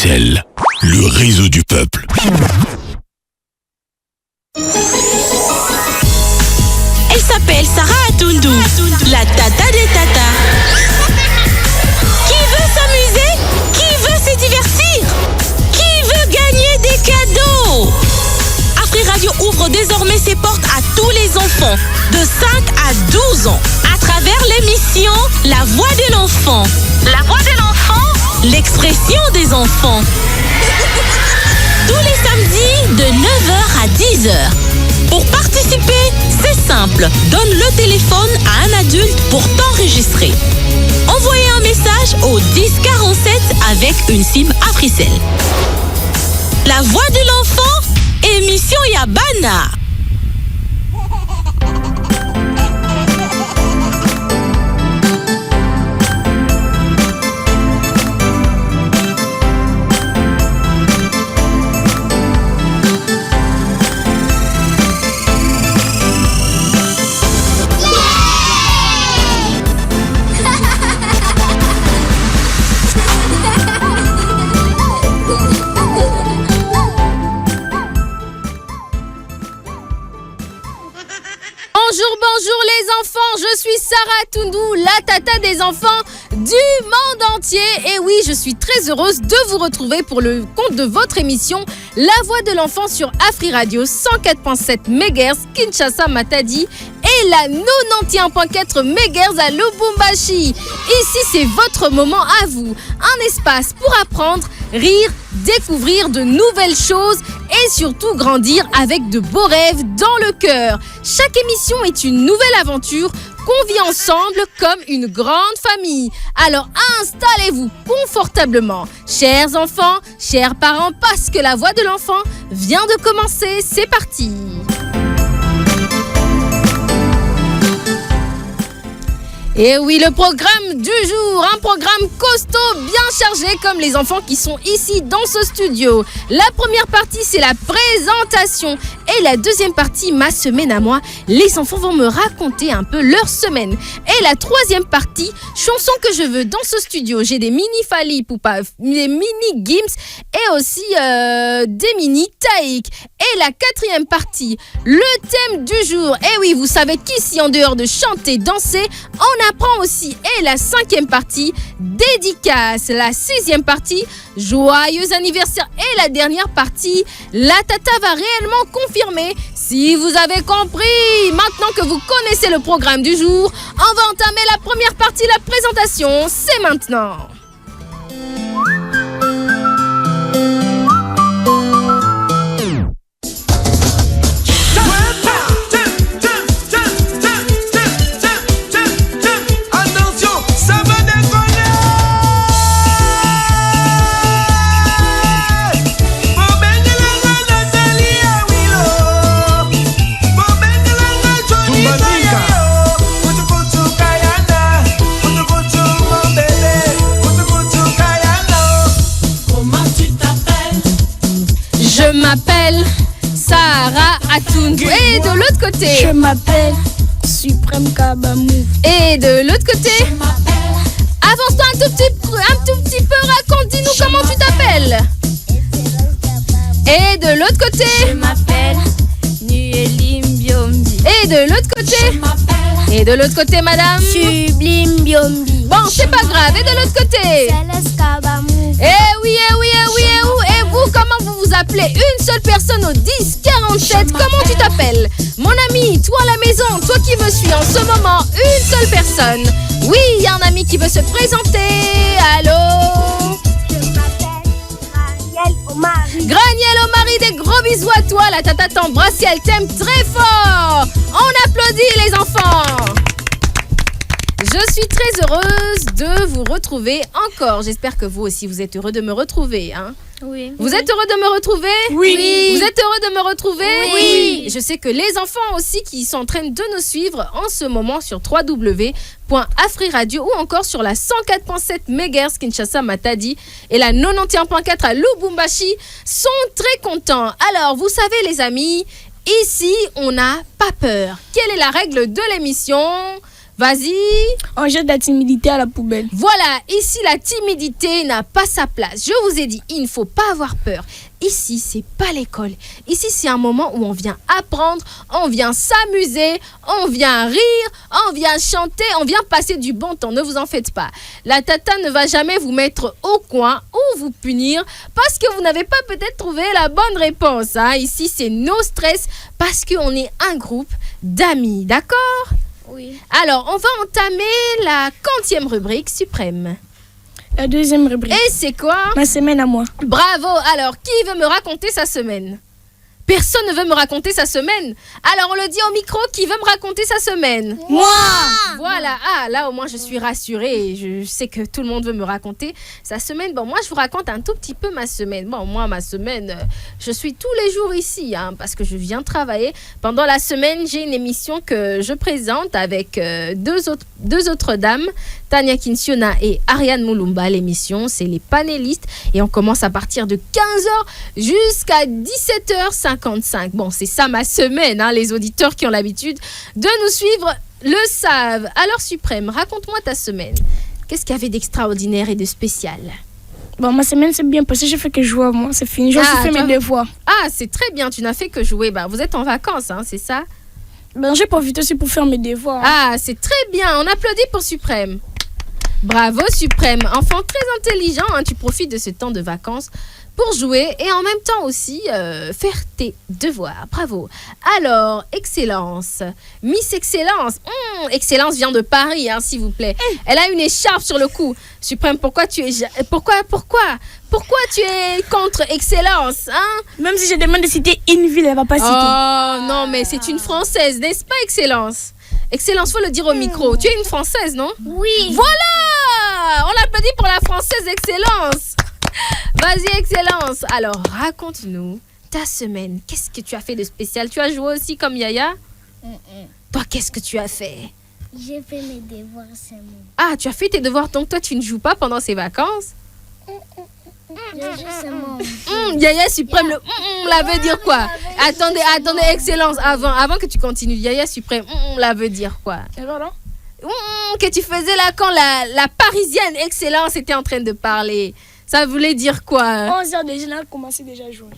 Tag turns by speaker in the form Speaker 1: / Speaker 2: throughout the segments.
Speaker 1: AfriCell, le réseau du peuple.
Speaker 2: Elle s'appelle Sarah Atundu, la tata des tatas. Qui veut s'amuser? Qui veut se divertir? Qui veut gagner des cadeaux? Afri Radio ouvre désormais ses portes à tous les enfants de 5 à 12 ans à travers l'émission La Voix de l'Enfant. La Voix de l'Enfant, l'expression des enfants. Tous les samedis de 9h à 10h. Pour participer, c'est simple. Donne le téléphone à un adulte pour t'enregistrer. Envoyez un message au 1047 avec une SIM AfriCell. La Voix de l'Enfant, émission Yabana.
Speaker 3: Bonjour les enfants, je suis Sarah Atundu, la tata des enfants du monde entier. Et oui, je suis très heureuse de vous retrouver pour le compte de votre émission La Voix de l'Enfant sur Afri Radio 104.7 MHz Kinshasa Matadi et la 91.4 MHz à Lubumbashi. Ici, c'est votre moment à vous, un espace pour apprendre, rire, découvrir de nouvelles choses et surtout grandir avec de beaux rêves dans le cœur. Chaque émission est une nouvelle aventure qu'on vit ensemble comme une grande famille. Alors installez-vous confortablement, chers enfants, chers parents, parce que la voix de l'enfant vient de commencer. C'est parti! Et oui, le programme du jour, un programme costaud, bien chargé comme les enfants qui sont ici dans ce studio. La première partie, c'est la présentation. Et la deuxième partie, ma semaine à moi. Les enfants vont me raconter un peu leur semaine. Et la troisième partie, chanson que je veux dans ce studio. J'ai des mini Fali Poupa, des mini Gims et aussi des mini Taïk. Et la quatrième partie, le thème du jour. Et oui, vous savez qu'ici, en dehors de chanter, danser, on apprend aussi. Et la cinquième partie, dédicace. La sixième partie, joyeux anniversaire. Et la dernière partie, la tata va réellement confirmer si vous avez compris. Maintenant que vous connaissez le programme du jour, on va entamer la première partie, la présentation. C'est maintenant. Je m'appelle Sarah Atundu. Et de l'autre côté,
Speaker 4: je m'appelle Suprême Kabamou.
Speaker 3: Et de l'autre côté, avance-toi un tout petit peu, raconte, dis-nous comment tu t'appelles. Et de l'autre côté,
Speaker 4: je m'appelle Nuelim Biombi.
Speaker 3: Et de l'autre côté, et de l'autre côté, madame
Speaker 4: Sublime Biombi.
Speaker 3: Bon, c'est pas grave. Et de l'autre côté,
Speaker 4: Céleste Kabamou.
Speaker 3: Et vous, comment vous vous appelez? Une seule personne au 10-47. Comment tu t'appelles? Mon ami, toi à la maison, toi qui me suis en ce moment, une seule personne. Oui, il y a un ami qui veut se présenter. Allô?
Speaker 4: Je m'appelle Graniel Omari.
Speaker 3: Graniel Omari, des gros bisous à toi. La tata t'embrasse et elle t'aime très fort. On applaudit les enfants. Je suis très heureuse de vous retrouver encore. J'espère que vous aussi, vous êtes heureux de me retrouver, hein?
Speaker 4: Oui.
Speaker 3: Vous êtes heureux de me retrouver?
Speaker 4: Oui.
Speaker 3: Vous êtes heureux de me retrouver?
Speaker 4: Oui.
Speaker 3: Je sais que les enfants aussi qui sont en train de nous suivre en ce moment sur www.afriradio ou encore sur la 104.7 MHz Kinshasa Matadi et la 91.4 à Lubumbashi sont très contents. Alors, vous savez les amis, ici, on n'a pas peur. Quelle est la règle de l'émission? Vas-y.
Speaker 5: On jette la timidité à la poubelle.
Speaker 3: Voilà, ici la timidité n'a pas sa place. Je vous ai dit, il ne faut pas avoir peur. Ici, c'est pas l'école. Ici, c'est un moment où on vient apprendre, on vient s'amuser, on vient rire, on vient chanter, on vient passer du bon temps. Ne vous en faites pas. La tata ne va jamais vous mettre au coin ou vous punir parce que vous n'avez pas peut-être trouvé la bonne réponse. Hein. Ici, c'est no stress parce qu'on est un groupe d'amis. D'accord ?
Speaker 4: Oui.
Speaker 3: Alors, on va entamer la 40e rubrique suprême.
Speaker 5: La deuxième rubrique.
Speaker 3: Et c'est quoi ?
Speaker 5: Ma semaine à moi.
Speaker 3: Bravo. Alors, qui veut me raconter sa semaine ? Personne ne veut me raconter sa semaine. Alors, on le dit au micro, qui veut me raconter sa semaine ?
Speaker 5: Moi.
Speaker 3: Voilà. Ah, là, au moins, je suis rassurée. Je sais que tout le monde veut me raconter sa semaine. Bon, moi, je vous raconte un tout petit peu ma semaine. Bon, moi, ma semaine, je suis tous les jours ici, hein, parce que je viens travailler. Pendant la semaine, j'ai une émission que je présente avec deux autres dames, Tania Kinsiona et Ariane Moulumba. L'émission, c'est les panélistes. Et on commence à partir de 15h jusqu'à 17h55. Bon, c'est ça ma semaine. Hein. Les auditeurs qui ont l'habitude de nous suivre le savent. Alors, Suprême, raconte-moi ta semaine. Qu'est-ce qu'il y avait d'extraordinaire et de spécial ?
Speaker 5: Bon, ma semaine s'est bien passée. J'ai fait que jouer à moi. C'est fini. J'ai aussi fait mes devoirs.
Speaker 3: Ah, c'est très bien. Tu n'as fait que jouer. Bah, vous êtes en vacances, hein, c'est ça ?
Speaker 5: Ben, j'ai profité aussi pour faire mes devoirs.
Speaker 3: Ah, c'est très bien. On applaudit pour Suprême. Bravo, Suprême. Enfant très intelligent, hein, tu profites de ce temps de vacances pour jouer et en même temps aussi faire tes devoirs. Bravo. Alors, Excellence. Miss Excellence. Excellence vient de Paris, hein, s'il vous plaît. Elle a une écharpe sur le cou. Suprême, pourquoi tu es contre Excellence, hein?
Speaker 5: Même si je demande de citer une ville, elle va pas citer.
Speaker 3: Oh, non, mais c'est une Française, n'est-ce pas, Excellence? Excellence, faut le dire au micro. Tu es une Française, non?
Speaker 4: Oui.
Speaker 3: Voilà! On l'applaudit pour la Française Excellence. Vas-y, Excellence. Alors, raconte-nous ta semaine. Qu'est-ce que tu as fait de spécial? Tu as joué aussi comme Yaya? Toi, qu'est-ce que tu as fait?
Speaker 4: J'ai fait mes devoirs seulement.
Speaker 3: Ah, tu as fait tes devoirs, donc toi, tu ne joues pas pendant ces vacances?
Speaker 4: Je joue seulement.
Speaker 3: Yaya Suprême, la veut dire quoi? Attendez, Excellence, avant que tu continues. Yaya Suprême, la veut dire quoi? Que tu faisais là quand la Parisienne Excellence était en train de parler. Ça voulait dire quoi?
Speaker 5: 11h déjà, elle a commencé déjà à jouer.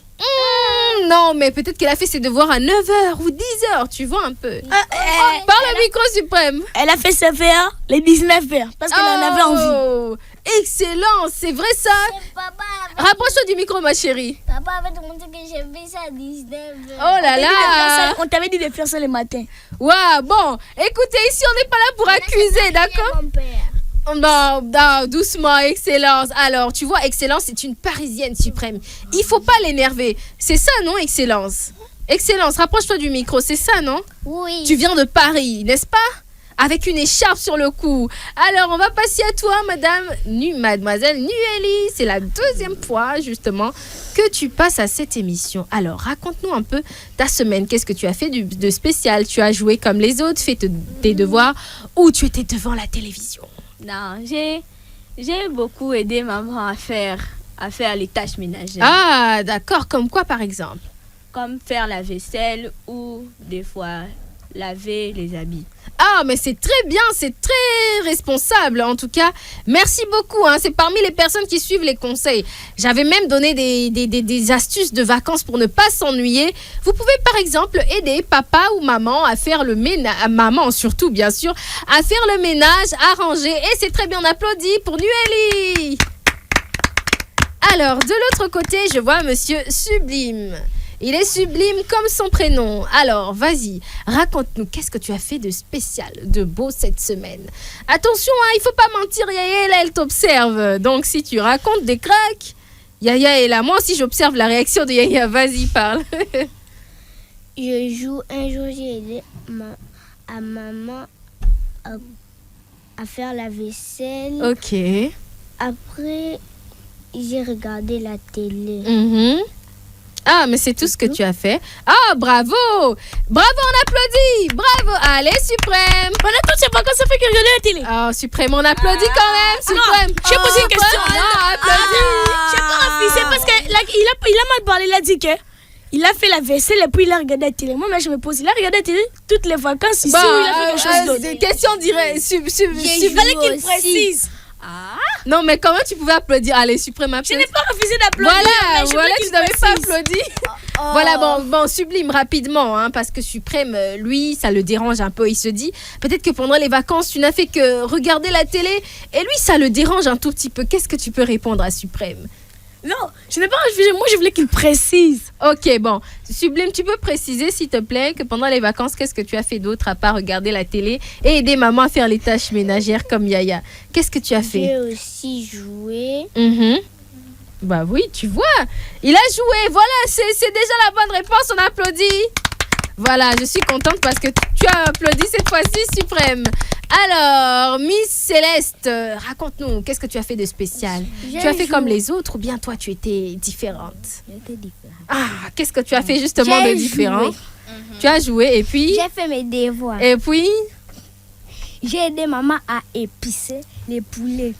Speaker 3: Non, mais peut-être qu'elle a fait ses devoirs à 9h ou 10h, tu vois un peu. Parle au micro Suprême.
Speaker 5: Elle a fait ses VR les 19h parce qu'elle en avait envie.
Speaker 3: Excellent, c'est vrai ça?
Speaker 4: Papa,
Speaker 3: Rapproche-toi du micro, ma chérie.
Speaker 4: Papa avait demandé que j'ai fait ça à 19h.
Speaker 3: Oh là là.
Speaker 5: On t'avait dit de faire ça le matin.
Speaker 3: Ouais, bon, écoutez, ici on n'est pas là pour accuser, d'accord?
Speaker 4: Mon père.
Speaker 3: Non, doucement, Excellence. Alors, tu vois, Excellence, c'est une Parisienne suprême. Il faut pas l'énerver. C'est ça, non, Excellence? Excellence, rapproche-toi du micro, c'est ça, non?
Speaker 4: Oui.
Speaker 3: Tu viens de Paris, n'est-ce pas? Avec une écharpe sur le cou. Alors, on va passer à toi, mademoiselle Nueli. C'est la deuxième fois, justement, que tu passes à cette émission. Alors, raconte-nous un peu ta semaine. Qu'est-ce que tu as fait de spécial? Tu as joué comme les autres, fait tes devoirs, ou tu étais devant la télévision?
Speaker 6: Non, j'ai beaucoup aidé maman à faire les tâches ménagères.
Speaker 3: Ah, d'accord. Comme quoi, par exemple?
Speaker 6: Comme faire la vaisselle ou des fois laver les habits.
Speaker 3: Ah, mais c'est très bien, c'est très responsable en tout cas. Merci beaucoup, hein. C'est parmi les personnes qui suivent les conseils. J'avais même donné des astuces de vacances pour ne pas s'ennuyer. Vous pouvez par exemple aider papa ou maman à faire le ménage, maman surtout bien sûr, à faire le ménage, à ranger. Et c'est très bien applaudi pour Nueli. Alors, de l'autre côté, je vois Monsieur Sublime. Il est sublime comme son prénom. Alors, vas-y, raconte-nous, qu'est-ce que tu as fait de spécial, de beau cette semaine? Attention, hein, il faut pas mentir, Yaya, là, elle t'observe. Donc, si tu racontes des cracks, Yaya est là. Moi aussi, j'observe la réaction de Yaya. Vas-y, parle.
Speaker 4: Un jour, j'ai aidé à maman à faire la vaisselle.
Speaker 3: Ok.
Speaker 4: Après, j'ai regardé la télé.
Speaker 3: Ah, mais c'est tout ce que tu as fait. Ah, bravo! Bravo, on applaudit! Bravo! Allez, Suprême!
Speaker 5: Pendant toutes ces vacances, ça fait que je regarde la télé.
Speaker 3: Ah, Suprême, on applaudit quand même! Suprême!
Speaker 5: J'ai posé une question.
Speaker 3: Non, applaudis!
Speaker 5: J'ai pas refusé parce qu'il a mal parlé. Il a dit que Il a fait la vaisselle et puis il a regardé la télé. Moi, je me pose, il a regardé la télé toutes les vacances ici ou il a fait quelque chose d'autre.
Speaker 3: Question dirait,
Speaker 5: Il fallait qu'il précise.
Speaker 3: Non, mais comment tu pouvais applaudir? Allez, Suprême,
Speaker 5: Je
Speaker 3: applaudis.
Speaker 5: n'ai pas refusé d'applaudir.
Speaker 3: Voilà, tu n'avais pas applaudi. Voilà, bon, Sublime, rapidement, hein, parce que Suprême, lui, ça le dérange un peu. Il se dit, peut-être que pendant les vacances, tu n'as fait que regarder la télé, et lui, ça le dérange un tout petit peu. Qu'est-ce que tu peux répondre à Suprême?
Speaker 5: Non, je n'ai pas refusé. Moi, je voulais qu'il précise.
Speaker 3: Ok, bon. Sublime, tu peux préciser, s'il te plaît, que pendant les vacances, qu'est-ce que tu as fait d'autre à part regarder la télé et aider maman à faire les tâches ménagères comme Yaya? Qu'est-ce que tu as fait?
Speaker 4: J'ai aussi joué.
Speaker 3: Bah oui, tu vois. Il a joué. Voilà, c'est déjà la bonne réponse. On applaudit. Voilà, je suis contente parce que tu as applaudi cette fois-ci, Suprême. Alors, Miss Céleste, raconte-nous, qu'est-ce que tu as fait de spécial? Tu as fait comme les autres ou bien toi, tu étais différente?
Speaker 4: J'étais différente.
Speaker 3: Ah, qu'est-ce que tu as fait justement de
Speaker 4: J'ai
Speaker 3: différent?
Speaker 4: joué.
Speaker 3: Tu as joué et puis?
Speaker 4: J'ai fait mes devoirs.
Speaker 3: Et puis?
Speaker 4: J'ai aidé maman à épicer les poulets.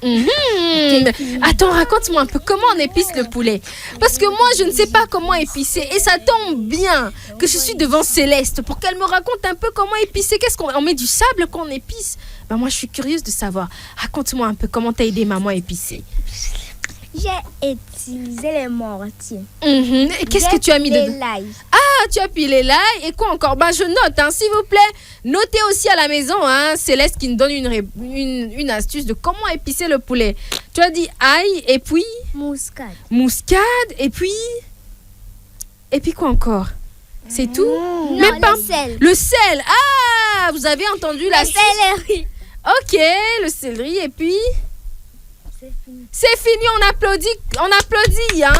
Speaker 3: Attends, raconte-moi un peu comment on épice le poulet. Parce que moi, je ne sais pas comment épicer. Et ça tombe bien que je suis devant Céleste pour qu'elle me raconte un peu comment épicer. Qu'est-ce qu'on met du sable quand on épice? Ben moi, je suis curieuse de savoir. Raconte-moi un peu comment t'as aidé maman à épicer.
Speaker 4: J'ai utilisé les mortiers.
Speaker 3: Et qu'est-ce que tu as mis dedans?
Speaker 4: L'ail.
Speaker 3: Ah, tu as pilé l'ail et quoi encore? Ben je note, hein, s'il vous plaît. Notez aussi à la maison, hein, Céleste qui nous donne une astuce de comment épicer le poulet. Tu as dit ail et puis?
Speaker 4: Muscade.
Speaker 3: Muscade et puis? Et puis quoi encore? C'est tout?
Speaker 4: Non,
Speaker 3: Même pas
Speaker 4: le sel.
Speaker 3: le sel. Ah, vous avez entendu la
Speaker 4: céleri.
Speaker 3: Ok, le céleri et puis? C'est fini, on applaudit, hein.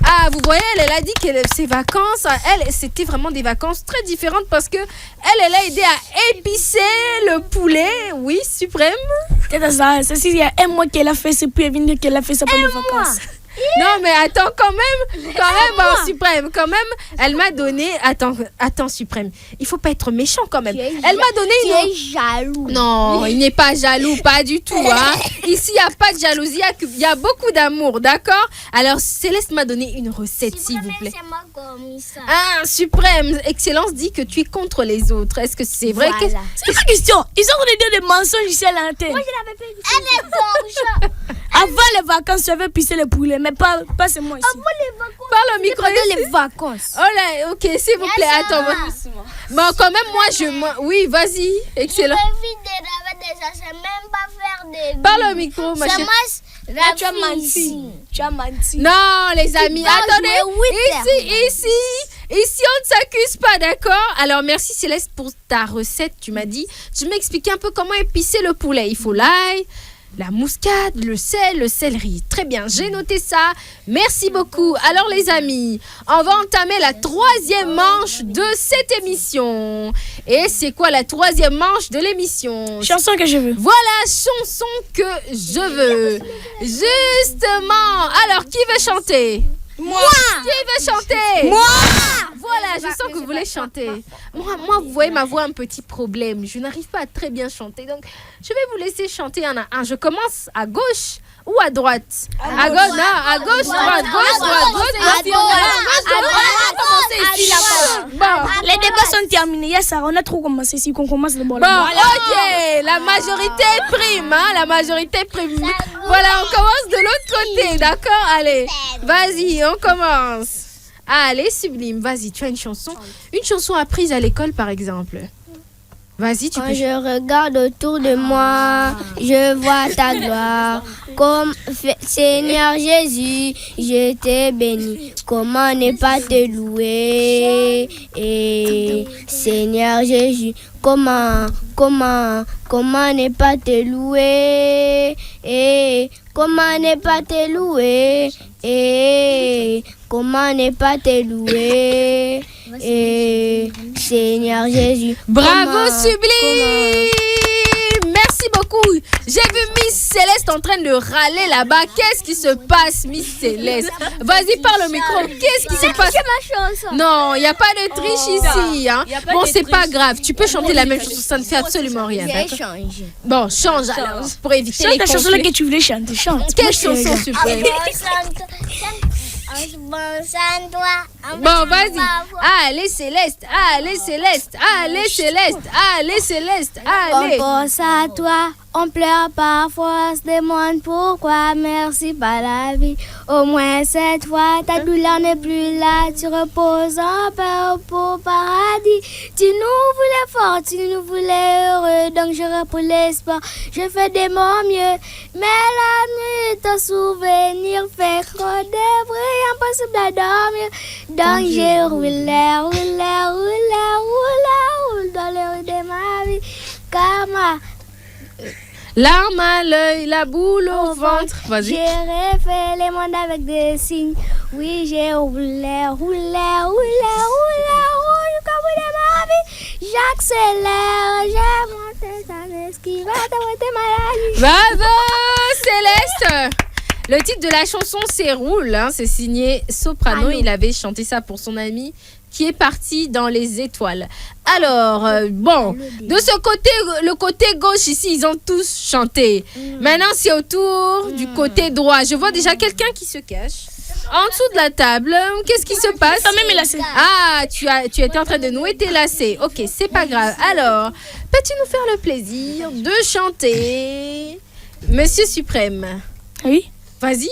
Speaker 3: Ah, vous voyez, elle a dit que ses vacances, c'était vraiment des vacances très différentes parce que elle a aidé à épicer le poulet. Oui, Suprême.
Speaker 5: C'est ça. Il y a un mois qu'elle a fait, c'est puis elle vient dire qu'elle a fait ça pendant les vacances.
Speaker 3: Non, mais attends, quand même, Suprême, quand même, elle m'a donné, attends, Suprême, il faut pas être méchant quand même. Elle m'a donné
Speaker 4: Tu es jaloux.
Speaker 3: Non, il n'est pas jaloux, pas du tout, hein. Ici, il n'y a pas de jalousie, il y a beaucoup d'amour, d'accord? Alors, Céleste m'a donné une recette, s'il vous plaît.
Speaker 4: C'est moi comme ça.
Speaker 3: Ah, Suprême, Excellence dit que tu es contre les autres. Est-ce que c'est vrai?
Speaker 4: Voilà.
Speaker 5: C'est pas question. Ils ont de dire des mensonges ici à l'antenne.
Speaker 4: Moi, je l'avais fait. Elle est forge.
Speaker 5: Avant les vacances, tu avais pissé les poulets, mais pas c'est moi ici.
Speaker 4: Avant les vacances.
Speaker 3: Parle au micro.
Speaker 4: Pendant les vacances.
Speaker 3: Oh là, ok, s'il vous plaît, attends. Bon, quand même, oui, vas-y, excellent.
Speaker 4: Je de laver déjà, je sais même pas faire des...
Speaker 3: Parle au micro, ma chérie.
Speaker 5: Là, tu as menti. Tu as menti.
Speaker 3: Non, les amis,
Speaker 4: vas
Speaker 3: attendez.
Speaker 4: jouer
Speaker 3: Ici, on ne s'accuse pas, d'accord? Alors, merci Céleste pour ta recette, tu m'as dit. Tu m'expliquais un peu comment épicer le poulet. Il faut l'ail, la muscade, le sel, le céleri. Très bien, j'ai noté ça. Merci beaucoup. Alors les amis, on va entamer la 3e manche de cette émission. Et c'est quoi la 3e manche de l'émission?
Speaker 5: Chanson que je veux.
Speaker 3: Voilà, chanson que je veux. Justement. Alors, qui veut chanter?
Speaker 5: Moi.
Speaker 3: Qui veut chanter?
Speaker 5: Moi.
Speaker 3: Voilà, je sens que vous voulez chanter. Moi, vous voyez ma voix un petit problème. Je n'arrive pas à très bien chanter. Donc, je vais vous laisser chanter un à un. Je commence à gauche ou à droite? À gauche, non, à gauche, droite, Bon,
Speaker 5: Les débats sont terminés. Yes, ça, on a trop commencé ici qu'on commence le bol.
Speaker 3: bon, ok. La majorité prime, hein. La majorité prime. Voilà, on commence de l'autre côté, d'accord? Allez, vas-y, on commence. Allez, Sublime, vas-y, tu as une chanson apprise à l'école, par exemple. Vas-y, tu
Speaker 4: Quand
Speaker 3: peux.
Speaker 4: je regarde autour de moi, je vois ta gloire. Comme Seigneur Jésus, je t'ai béni. Comment ne pas te louer? Et Seigneur Jésus, comment ne pas te louer? Et comment ne pas te louer? Et comment ne pas te louer? Et Seigneur Jésus.
Speaker 3: Bravo,
Speaker 4: comment-
Speaker 3: Sublime! Merci beaucoup. J'ai vu Miss Céleste en train de râler là-bas. Qu'est-ce qui se passe, Miss Céleste? Vas-y, parle au micro. Qu'est-ce qui se passe? Non, il n'y a pas de triche ici. Hein. Bon, c'est pas grave. Tu peux chanter la même chanson. Ça ne fait absolument rien. d'accord?
Speaker 4: changé.
Speaker 3: Bon, change alors. Pour éviter
Speaker 5: Chante
Speaker 3: les
Speaker 5: la chanson là
Speaker 3: conflits.
Speaker 5: que tu voulais chanter. Chante.
Speaker 3: Quelle
Speaker 5: Moi, je te
Speaker 3: chanson,
Speaker 5: regarde.
Speaker 3: Suprême?
Speaker 4: pense à toi.
Speaker 3: Bon, vas-y. Allez, Céleste. Allez, Céleste. Allez, Céleste. Allez, Céleste. Allez.
Speaker 4: On pense à toi, on pleure parfois, on se demande pourquoi. Merci par la vie. Au moins cette fois, ta douleur n'est plus là. Tu reposes en paix au beau paradis. Tu nous voulais forts, tu nous voulais heureux. Donc je reprends l'espoir, je fais de mon mieux. Mais la nuit, ton souvenir fait trop de bruit, impossible à dormir. Donc je roule dans les rues de ma vie. Car ma
Speaker 3: Larme à l'œil, la boule au ventre. Vas-y.
Speaker 4: j'ai refait les mondes avec des signes. Oui, j'ai roulé jusqu'au bout de ma vie. J'accélère, j'ai monté ta esquive, t'as monté ma vie.
Speaker 3: Bravo, Céleste. Le titre de la chanson, c'est Roule. Hein, c'est signé Soprano. Il avait chanté ça pour son ami qui est parti dans les étoiles. Alors, bon, de ce côté, le côté gauche ici, ils ont tous chanté. Maintenant, c'est au tour du côté droit. Je vois déjà quelqu'un qui se cache en dessous de la table. Qu'est-ce qui se passe?
Speaker 5: Toi-même, il a fait.
Speaker 3: Ah, tu étais en train de nouer tes lacets. Ok, c'est pas grave. Alors, peux-tu nous faire le plaisir de chanter Monsieur Suprême?
Speaker 5: Oui.
Speaker 3: Vas-y.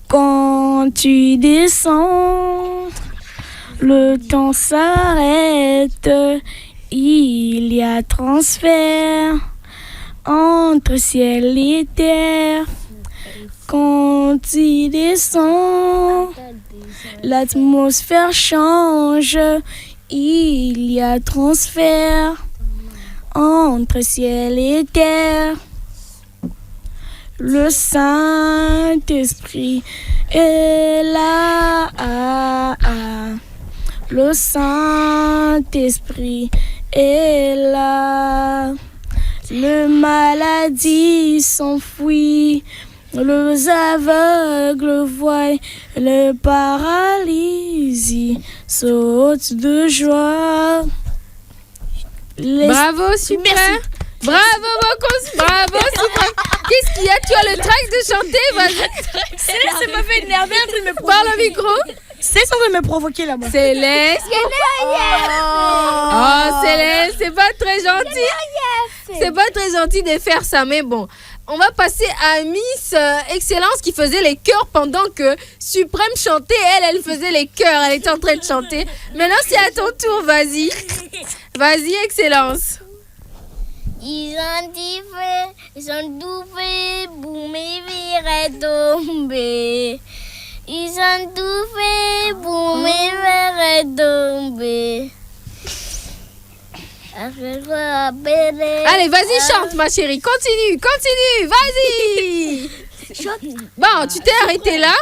Speaker 5: Quand tu descends, le temps s'arrête. Il y a transfert entre ciel et terre. Quand tu descends, l'atmosphère change. Il y a transfert entre ciel et terre. Le Saint-Esprit est là. Le Saint-Esprit est là. Le maladie s'enfuit. Les aveugles voient. Le paralysie saute de joie.
Speaker 3: Bravo, super. Bravo, Bocos. Bravo, super. Qu'est-ce qu'il y a? Tu as le trac de chanter? Vas-y.
Speaker 5: Céleste m'a fait énerver en train de me provoquer.
Speaker 3: Parle au micro.
Speaker 5: Céleste en train de me provoquer là-bas.
Speaker 3: Céleste. Oh, Céleste, c'est pas très gentil. C'est pas très gentil de faire ça, mais bon. On va passer à Miss Excellence qui faisait les chœurs pendant que Suprême chantait. Elle faisait les chœurs. Elle était en train de chanter. Maintenant, c'est à ton tour. Vas-y. Vas-y, Excellence.
Speaker 4: Ils ont dit fait, ils ont tout fait pour me faire tomber. Ils ont tout fait pour me faire tomber.
Speaker 3: Allez, vas-y, chante, ma chérie. Continue, vas-y. Bon, tu t'es arrêté là?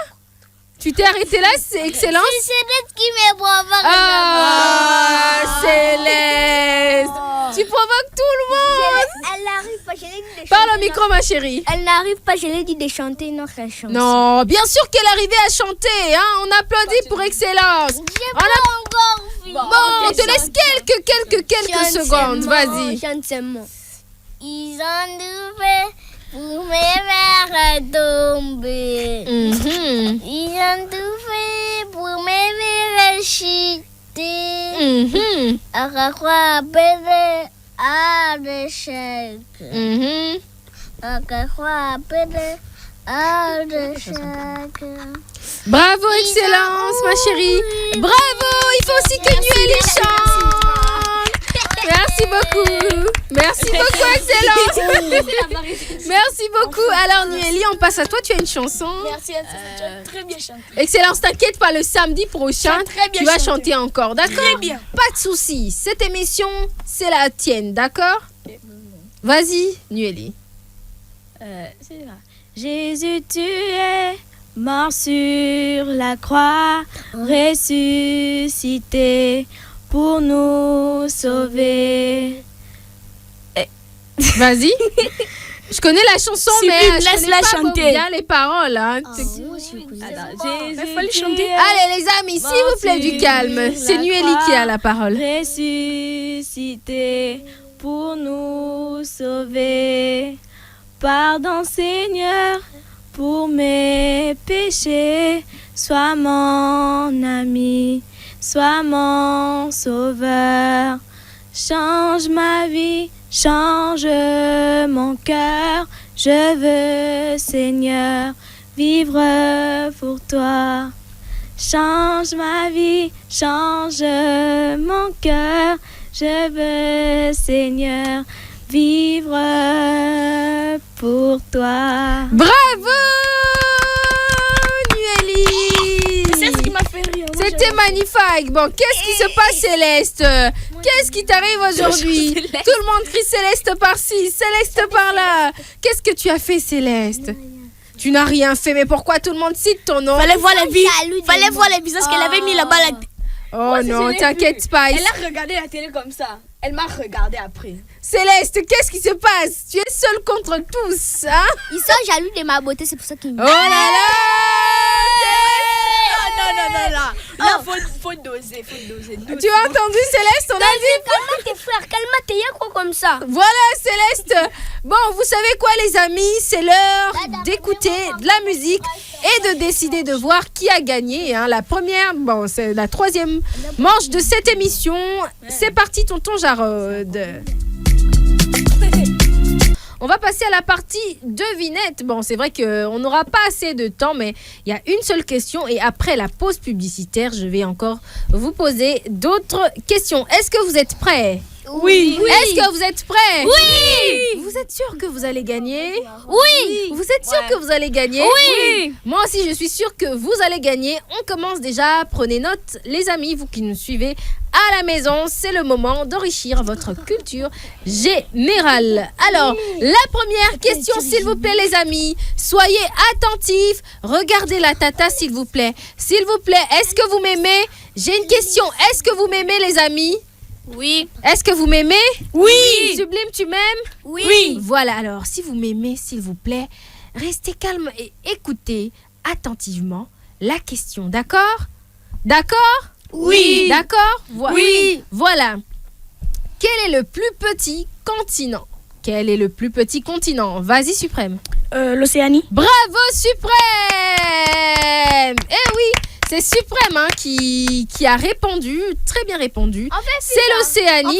Speaker 3: C'est Excellence?
Speaker 4: C'est Céleste qui me provoque.
Speaker 3: Ah, Céleste. Tu provoques tout le monde.
Speaker 4: Elle n'arrive pas, je l'ai dit de chanter.
Speaker 3: Parle au micro, ma chérie.
Speaker 4: Elle n'arrive pas, je l'ai dit de chanter notre chanson.
Speaker 3: Non, bien sûr qu'elle arrivait à chanter. Hein. On applaudit pour Excellence.
Speaker 4: J'ai pas encore fini.
Speaker 3: Bon, on te laisse quelques secondes. Vas-y.
Speaker 4: Chante seulement. Ils ont tout fait pour me faire tomber. Ils ont tout fait pour me faire chuter. À quoi appeler à l'échec. À quoi appeler à l'échec.
Speaker 3: Bravo, Excellence, ma chérie. Bravo, il faut aussi que Nueli chante. Merci beaucoup, Excellence. Merci beaucoup. Alors, Nueli, on passe à toi. Tu as une chanson.
Speaker 5: Merci, tu as très bien chanté.
Speaker 3: Excellence, t'inquiète pas, le samedi prochain, tu vas chanter encore, d'accord?
Speaker 5: Très bien.
Speaker 3: Pas de souci. Cette émission, c'est la tienne, d'accord? Vas-y, Nueli.
Speaker 6: C'est ça. Jésus, tu es mort sur la croix, ressuscité pour nous sauver.
Speaker 3: Vas-y. Je connais la chanson, mais je
Speaker 5: laisse-la
Speaker 3: connais pas
Speaker 5: chanter.
Speaker 3: bien les paroles. Hein.
Speaker 5: Fallait chanter.
Speaker 3: Allez, les amis, s'il vous plaît, du calme. C'est Nueli qui a la parole.
Speaker 6: Ressuscité pour nous sauver. Pardon, Seigneur, pour mes péchés. Sois mon ami, sois mon sauveur. Change ma vie, change mon cœur. Je veux, Seigneur, vivre pour toi. Change ma vie, change mon cœur. Je veux, Seigneur, vivre pour toi.
Speaker 3: Bravo, Nueli.
Speaker 5: C'est ce qui m'a fait rire. Moi,
Speaker 3: C'était magnifique. Bon, qu'est-ce qui se passe, Céleste? Qu'est-ce qui t'arrive aujourd'hui? Tout le monde crie Céleste par-ci, Céleste par-là. Qu'est-ce que tu as fait, Céleste? Tu n'as rien fait, mais pourquoi tout le monde cite ton nom?
Speaker 5: Fallait voir les business qu'elle avait mis là-bas.
Speaker 3: Oh non, t'inquiète pas.
Speaker 6: Elle a regardé la télé comme ça. Elle m'a regardé après.
Speaker 3: Céleste, qu'est-ce qui se passe? Tu es seule contre tous, hein?
Speaker 4: Ils sont jaloux de ma beauté, c'est pour ça qu'ils me
Speaker 3: Oh là là!
Speaker 6: Là, faut doser.
Speaker 3: Tu as entendu, Céleste? On a dit...
Speaker 4: Calme tes frères, calme tes y'a quoi comme ça?
Speaker 3: Voilà, Céleste. Bon, vous savez quoi, les amis? C'est l'heure d'écouter de la musique et de décider de voir qui a gagné. Hein. C'est la troisième manche de cette émission. C'est parti, tonton Jarod. On va passer à la partie devinette. Bon, c'est vrai qu'on n'aura pas assez de temps, mais il y a une seule question. Et après la pause publicitaire, je vais encore vous poser d'autres questions. Est-ce que vous êtes prêts?
Speaker 5: Oui.
Speaker 3: Est-ce que vous êtes prêts?
Speaker 4: Oui.
Speaker 3: Vous êtes sûr que vous allez gagner?
Speaker 4: Oui.
Speaker 3: Vous êtes sûr que vous allez gagner?
Speaker 4: Oui.
Speaker 3: Moi aussi, je suis sûre que vous allez gagner. On commence déjà. Prenez note, les amis, vous qui nous suivez à la maison. C'est le moment d'enrichir votre culture générale. Alors, la première question, s'il vous plaît, les amis. Soyez attentifs. Regardez la tata, s'il vous plaît. S'il vous plaît, est-ce que vous m'aimez? J'ai une question. Est-ce que vous m'aimez, les amis?
Speaker 6: Oui.
Speaker 3: Est-ce que vous m'aimez?
Speaker 5: Oui.
Speaker 3: Sublime, tu m'aimes?
Speaker 5: Oui.
Speaker 3: Voilà, alors, si vous m'aimez, s'il vous plaît, restez calme et écoutez attentivement la question, d'accord? D'accord?
Speaker 5: Oui.
Speaker 3: D'accord?
Speaker 5: Oui.
Speaker 3: Voilà. Quel est le plus petit continent? Quel est le plus petit continent? Vas-y, Suprême.
Speaker 5: L'Océanie.
Speaker 3: Bravo, Suprême! Eh oui, c'est Suprême hein, qui a répondu, très bien répondu. C'est l'Océanie.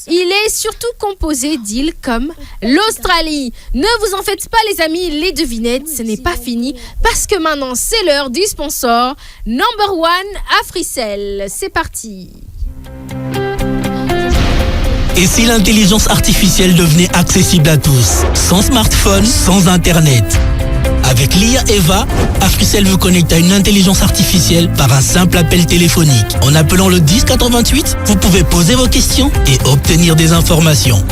Speaker 3: Il est surtout composé d'îles comme l'Australie. Ne vous en faites pas, les amis, les devinettes, ce n'est pas fini parce que maintenant c'est l'heure du sponsor number one Africell. C'est parti.
Speaker 1: Et si l'intelligence artificielle devenait accessible à tous, sans smartphone, sans internet? Avec l'IA Eva, Africell vous connecte à une intelligence artificielle par un simple appel téléphonique. En appelant le 1088, vous pouvez poser vos questions et obtenir des informations.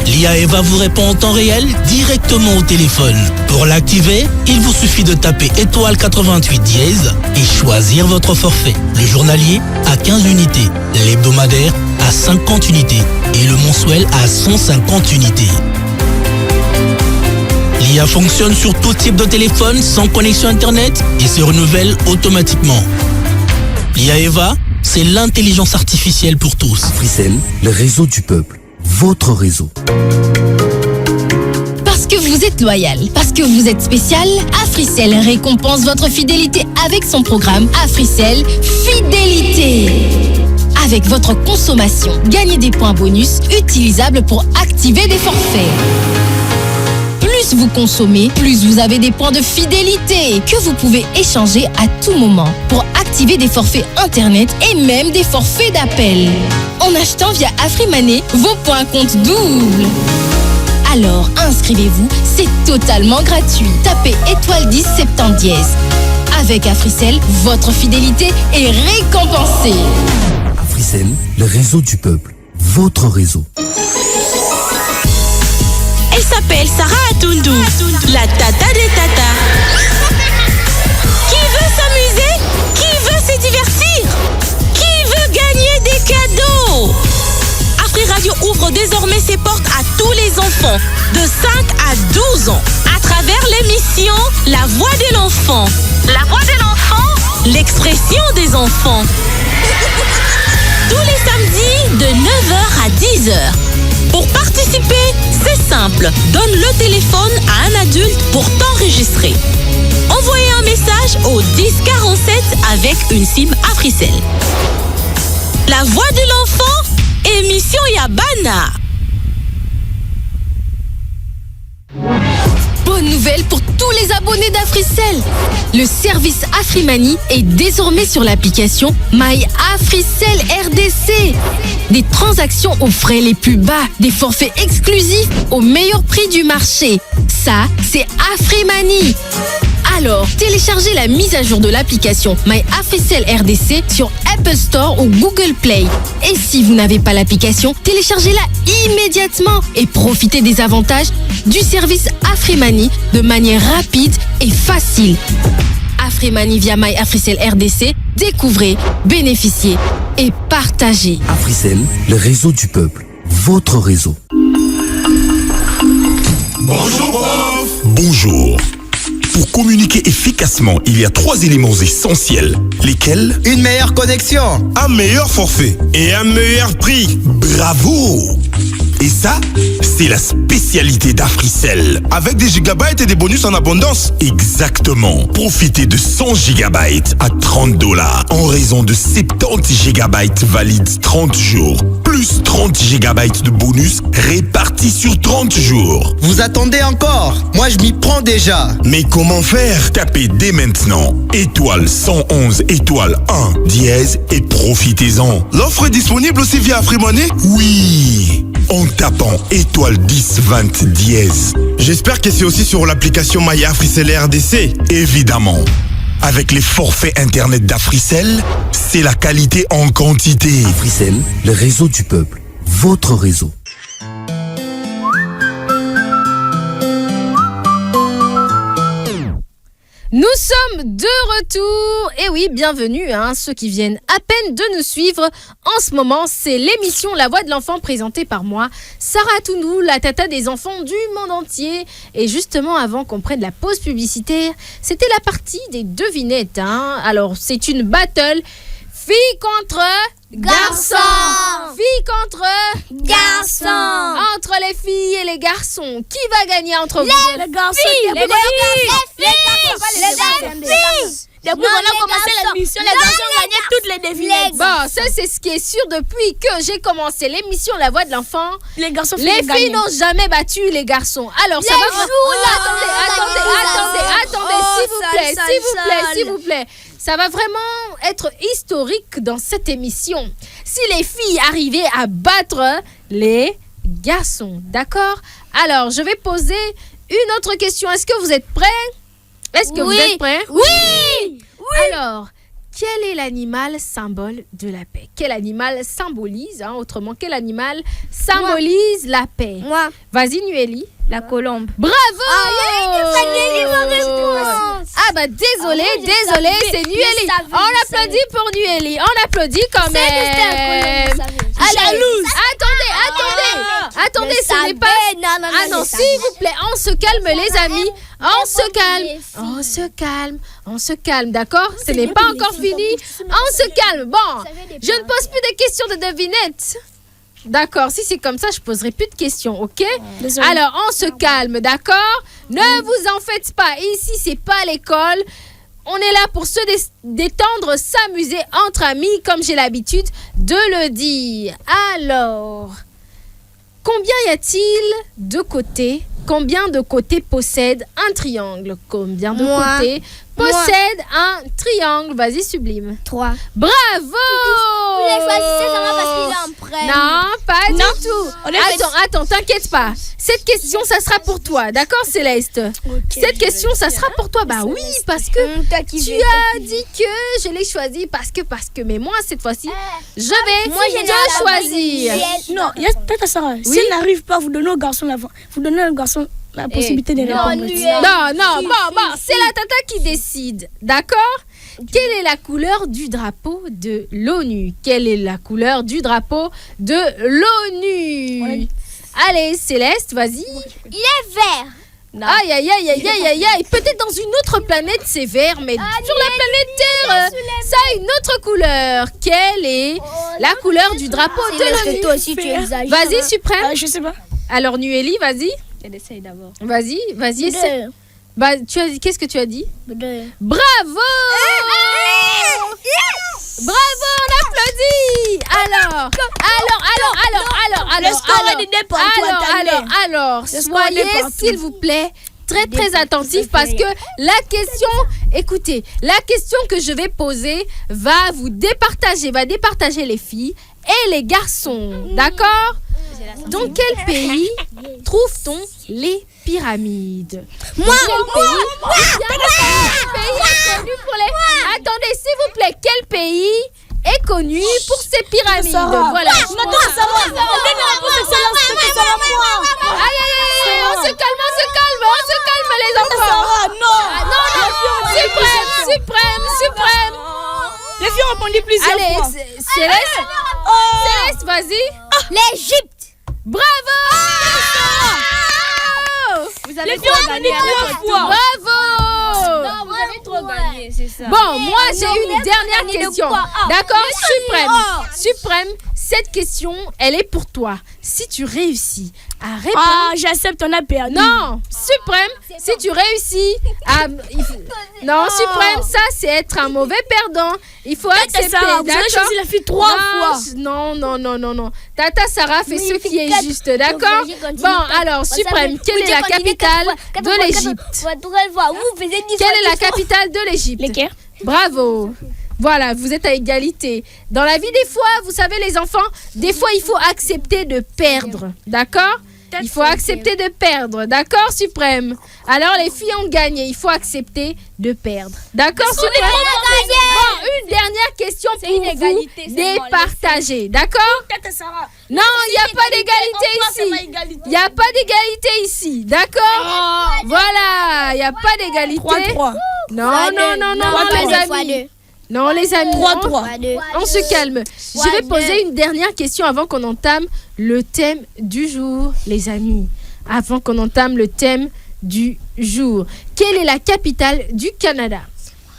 Speaker 1: L'IA Eva vous répond en temps réel directement au téléphone. Pour l'activer, il vous suffit de taper étoile 88 dièse et choisir votre forfait. Le journalier à 15 unités, l'hebdomadaire à 50 unités et le mensuel à 150 unités. L'IA fonctionne sur tout type de téléphone sans connexion internet et se renouvelle automatiquement. L'IA Eva, c'est l'intelligence artificielle pour tous.
Speaker 7: Africell, le réseau du peuple. Votre réseau.
Speaker 2: Parce que vous êtes loyal, parce que vous êtes spécial, Africell récompense votre fidélité avec son programme Africell Fidélité. Avec votre consommation, gagnez des points bonus utilisables pour activer des forfaits. Plus vous consommez, plus vous avez des points de fidélité que vous pouvez échanger à tout moment pour activer des forfaits internet et même des forfaits d'appel. En achetant via AfriMoney, vos points comptent double. Alors inscrivez-vous, c'est totalement gratuit. Tapez étoile 10 70 dièse. Avec Africell, votre fidélité est récompensée.
Speaker 7: Africell, le réseau du peuple. Votre réseau.
Speaker 2: Elle s'appelle Sarah Atundu, la tata des tatas. Qui veut s'amuser? Qui veut se divertir? Qui veut gagner des cadeaux? Afri Radio ouvre désormais ses portes à tous les enfants de 5 à 12 ans à travers l'émission La Voix de l'enfant. La Voix de l'enfant, l'expression des enfants. Tous les samedis de 9h à 10h. Pour participer, c'est simple. Donne le téléphone à un adulte pour t'enregistrer. Envoyez un message au 1047 avec une SIM Africell. La voix de l'enfant, émission Yabana.
Speaker 3: Bonne nouvelle pour tous les abonnés d'Africell. Le service Afrimani est désormais sur l'application My Africell RDC. Des transactions aux frais les plus bas, des forfaits exclusifs au meilleur prix du marché. Ça, c'est Afrimani. Alors, téléchargez la mise à jour de l'application My Africell RDC sur Apple Store ou Google Play. Et si vous n'avez pas l'application, téléchargez-la immédiatement et profitez des avantages du service Afrimani de manière rapide et facile. Afrimani via My Africell RDC, découvrez, bénéficiez et partagez.
Speaker 7: Africell, le réseau du peuple. Votre réseau.
Speaker 8: Bonjour, prof. Bonjour. Pour communiquer efficacement, il y a 3 éléments essentiels. Lesquels?
Speaker 9: Une meilleure connexion,
Speaker 8: un meilleur forfait et un meilleur prix. Bravo! Et ça, c'est la spécialité d'Africell. Avec des gigabytes et des bonus en abondance. Exactement. Profitez de 100 gigabytes à $30 en raison de 70 gigabytes valides 30 jours. Plus 30 gigabytes de bonus répartis sur 30 jours.
Speaker 9: Vous attendez encore? Moi, je m'y prends déjà.
Speaker 8: Mais comment faire? Tapez dès maintenant étoile 111 étoile 1 dièse et profitez-en. L'offre est disponible aussi via Afrimani? Oui, en tapant étoile 10 20 dièse. J'espère que c'est aussi sur l'application My Africell RDC. Évidemment. Avec les forfaits internet d'Africell, c'est la qualité en quantité.
Speaker 7: Africell, le réseau du peuple. Votre réseau.
Speaker 3: Nous sommes de retour. Et oui, bienvenue ceux qui viennent à peine de nous suivre. En ce moment, c'est l'émission La Voix de l'Enfant présentée par moi, Sarah Tounou, la tata des enfants du monde entier. Et justement, avant qu'on prenne la pause publicitaire, c'était la partie des devinettes. Alors, c'est une battle. Filles contre
Speaker 4: garçons.
Speaker 3: Filles contre
Speaker 4: Garçons.
Speaker 3: Entre les filles et les garçons. Qui va gagner entre vous?
Speaker 5: Les garçons.
Speaker 4: Les filles.
Speaker 5: Depuis qu'on a commencé l'émission, les garçons ont gagné toutes les devinettes.
Speaker 3: Bon, ça c'est ce qui est sûr depuis que j'ai commencé l'émission La Voix de l'Enfant.
Speaker 5: Les garçons,
Speaker 3: les filles n'ont jamais battu les garçons. Alors ça va. Attendez, s'il vous plaît. Ça va vraiment être historique dans cette émission. Si les filles arrivaient à battre les garçons, d'accord? Alors, je vais poser une autre question. Est-ce que vous êtes prêts? Est-ce que vous êtes prêts?
Speaker 4: Oui.
Speaker 3: Alors, quel est l'animal symbole de la paix? Quel animal symbolise, autrement, quel animal symbolise la paix?
Speaker 4: Moi.
Speaker 3: Vas-y, Nueli.
Speaker 6: La colombe.
Speaker 3: Bravo!
Speaker 4: Ah
Speaker 3: bah désolé, c'est Nueli. On applaudit pour Nueli. On applaudit quand même.
Speaker 4: Jalouse.
Speaker 3: Attendez, ce n'est pas... Ah non, s'il vous plaît, on se calme les amis. On se calme, d'accord? Ce n'est pas encore fini. On se calme. Bon, je ne pose plus de questions de devinettes. D'accord, si c'est comme ça, je poserai plus de questions, ok? Alors, on se calme, d'accord? Ne vous en faites pas. Ici, c'est pas l'école. On est là pour se détendre, s'amuser entre amis, comme j'ai l'habitude de le dire. Alors, combien y a-t-il de côtés? Combien de côtés possède un triangle? Combien de côtés possède un triangle? Vas-y, Sublime.
Speaker 4: 3.
Speaker 3: Bravo!
Speaker 4: Vous les choisissez seulement parce qu'il est en prêt.
Speaker 3: Non, pas du tout. Attends, t'inquiète pas. Cette question, ça sera pour toi. D'accord, Céleste? Cette question, ça sera pour toi. Bah oui, parce que tu as dit que je l'ai choisi parce que. Mais moi, cette fois-ci, je vais te choisir.
Speaker 5: Non, Tata Sarah, si elle n'arrive pas, vous donnez au garçon l'avant. Vous donnez au garçon la possibilité de répondre.
Speaker 3: Non, bon, c'est la tata qui décide. D'accord? Quelle est la couleur du drapeau de l'ONU? Quelle est la couleur du drapeau de l'ONU? Allez, Céleste, vas-y.
Speaker 4: Il est vert.
Speaker 3: Aïe, aïe, aïe, aïe, aïe, aïe, aïe. Peut-être dans une autre planète, c'est vert, mais sur la planète Terre, ça a une autre couleur. Quelle est la couleur du drapeau de l'ONU?
Speaker 4: Toi aussi, tu exagères.
Speaker 3: Vas-y, Suprême.
Speaker 5: Je sais pas.
Speaker 3: Alors, Nueli, vas-y.
Speaker 6: Elle essaye d'abord.
Speaker 3: Vas-y, essaie. Bah, qu'est-ce que tu as dit? Bravo! Bravo, on applaudit! Alors, soyez, s'il vous plaît, très, très attentifs parce que la question, écoutez, la question que je vais poser va départager les filles et les garçons, d'accord? Dans quel pays trouve-t-on les pyramides? Attendez, s'il vous plaît, quel pays est connu pour ses pyramides? Voilà. Aïe, on se calme, les enfants. Non. Suprême.
Speaker 5: Les filles ont répondu plusieurs fois.
Speaker 3: Allez, Céleste, vas-y.
Speaker 4: L'Égypte.
Speaker 3: Bravo!
Speaker 6: Vous avez trop gagné.
Speaker 3: Bravo!
Speaker 6: Non, vous avez trop gagné, c'est ça.
Speaker 3: Bon, moi j'ai une dernière question. D'accord, Suprême, cette question, elle est pour toi. Si tu réussis à répondre...
Speaker 5: j'accepte, on a perdu.
Speaker 3: Non, Suprême, si tu réussis à... Non, Suprême, ça c'est être un mauvais perdant. Il faut accepter, d'accord?
Speaker 5: Vous avez choisi la fille 3 fois.
Speaker 3: Non. Tata Sarah fait ce qui est juste, d'accord? Bon, alors, Suprême, quelle est la capitale de l'Égypte? Quelle est la capitale de l'Égypte?
Speaker 5: Les Caire.
Speaker 3: Bravo. Voilà, vous êtes à égalité. Dans la vie, des fois, vous savez, les enfants, des fois, il faut accepter de perdre, d'accord? Il faut accepter de perdre, d'accord, Suprême? Alors, les filles ont gagné, il faut accepter de perdre. D'accord, Suprême? Bon, une dernière question pour vous départager, d'accord? Non, il n'y a pas d'égalité ici. Il n'y a pas d'égalité ici, d'accord? Voilà, il n'y a pas d'égalité.
Speaker 5: 3-3.
Speaker 3: Non, les amis. Non, les amis,
Speaker 5: 3-3.
Speaker 3: On se calme. Je vais poser une dernière question avant qu'on entame le thème du jour, les amis. Avant qu'on entame le thème du jour. Quelle est la capitale du Canada?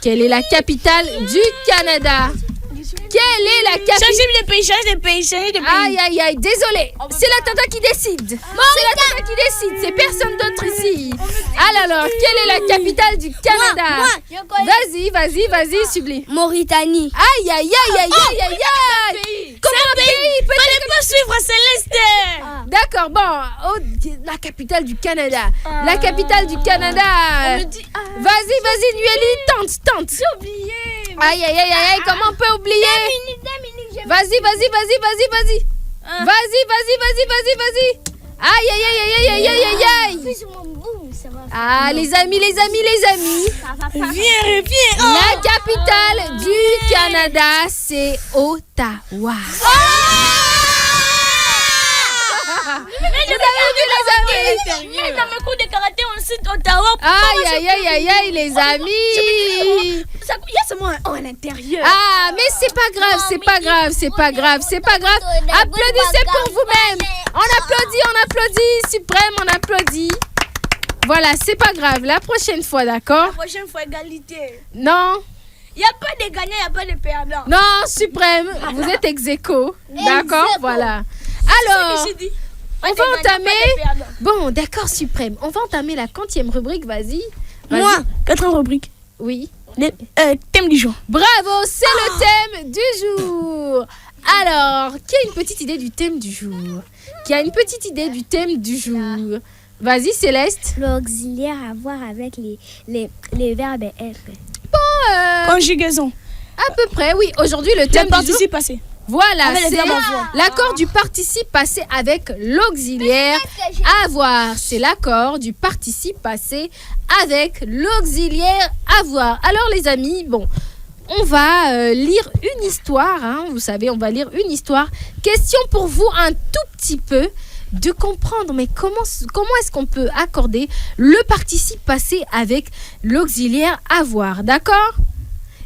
Speaker 3: Quelle est la capitale du Canada? Quelle est la capitale?
Speaker 5: Changez de pays.
Speaker 3: Aïe, désolé. C'est la tata qui décide. C'est personne d'autre ici. Alors, quelle est la capitale du Canada? Vas-y, Subli.
Speaker 4: Mauritanie.
Speaker 3: Aïe. Comment un pays?
Speaker 5: Fallait pas suivre Céleste.
Speaker 3: D'accord, bon. La capitale du Canada. La capitale du Canada. Vas-y, Nueli, tente. J'ai oublié. Aïe, comment on peut oublier? Vas-y. Aïe. Ah, les amis.
Speaker 5: Viens.
Speaker 3: La capitale du Canada, c'est Ottawa.
Speaker 5: Dans mes cours de karaté, on cite Ottawa.
Speaker 3: Aïe, les amis.
Speaker 5: Il y a seulement un intérieur.
Speaker 3: Ah, mais c'est pas grave. Applaudissez pour vous-même. On applaudit, Suprême, on applaudit. Voilà, c'est pas grave. La prochaine fois, d'accord?
Speaker 5: La prochaine fois, égalité.
Speaker 3: Non.
Speaker 5: Il n'y a pas de gagnants, il n'y a pas de perdants.
Speaker 3: Non, Suprême, vous êtes ex-aequo. D'accord, voilà. Alors, on va entamer... Bon, d'accord, Suprême. On va entamer la 40e rubrique, vas-y.
Speaker 5: Moi, 4e rubrique.
Speaker 3: Oui.
Speaker 5: Thème du jour.
Speaker 3: Bravo, c'est le thème du jour. Alors, qui a une petite idée du thème du jour? Vas-y, Céleste.
Speaker 4: L'auxiliaire à voir avec les verbes être.
Speaker 3: Bon,
Speaker 5: conjugaison.
Speaker 3: À peu près, oui. Aujourd'hui, le thème du jour...
Speaker 5: participe passé.
Speaker 3: Voilà, c'est l'accord du participe passé avec l'auxiliaire avoir. C'est l'accord du participe passé avec l'auxiliaire avoir. Alors les amis, bon, on va lire une histoire, hein, vous savez, on va lire une histoire. Question pour vous un tout petit peu de comprendre, mais comment est-ce qu'on peut accorder le participe passé avec l'auxiliaire avoir, d'accord ?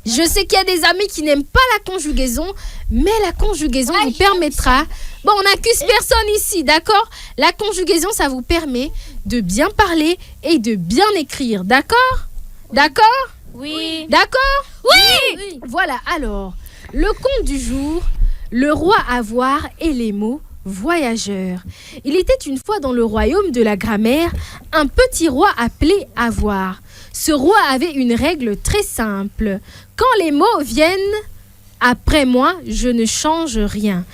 Speaker 3: Je sais qu'il y a des amis qui n'aiment pas la conjugaison, mais la conjugaison vous permettra... Bon, on n'accuse personne ici, d'accord? La conjugaison, ça vous permet de bien parler et de bien écrire, d'accord? D'accord?
Speaker 6: Oui.
Speaker 3: D'accord? Oui. Voilà, alors, le conte du jour, le roi avoir et les mots voyageurs. Il était une fois dans le royaume de la grammaire un petit roi appelé avoir. Ce roi avait une règle très simple. Quand les mots viennent après moi, je ne change rien.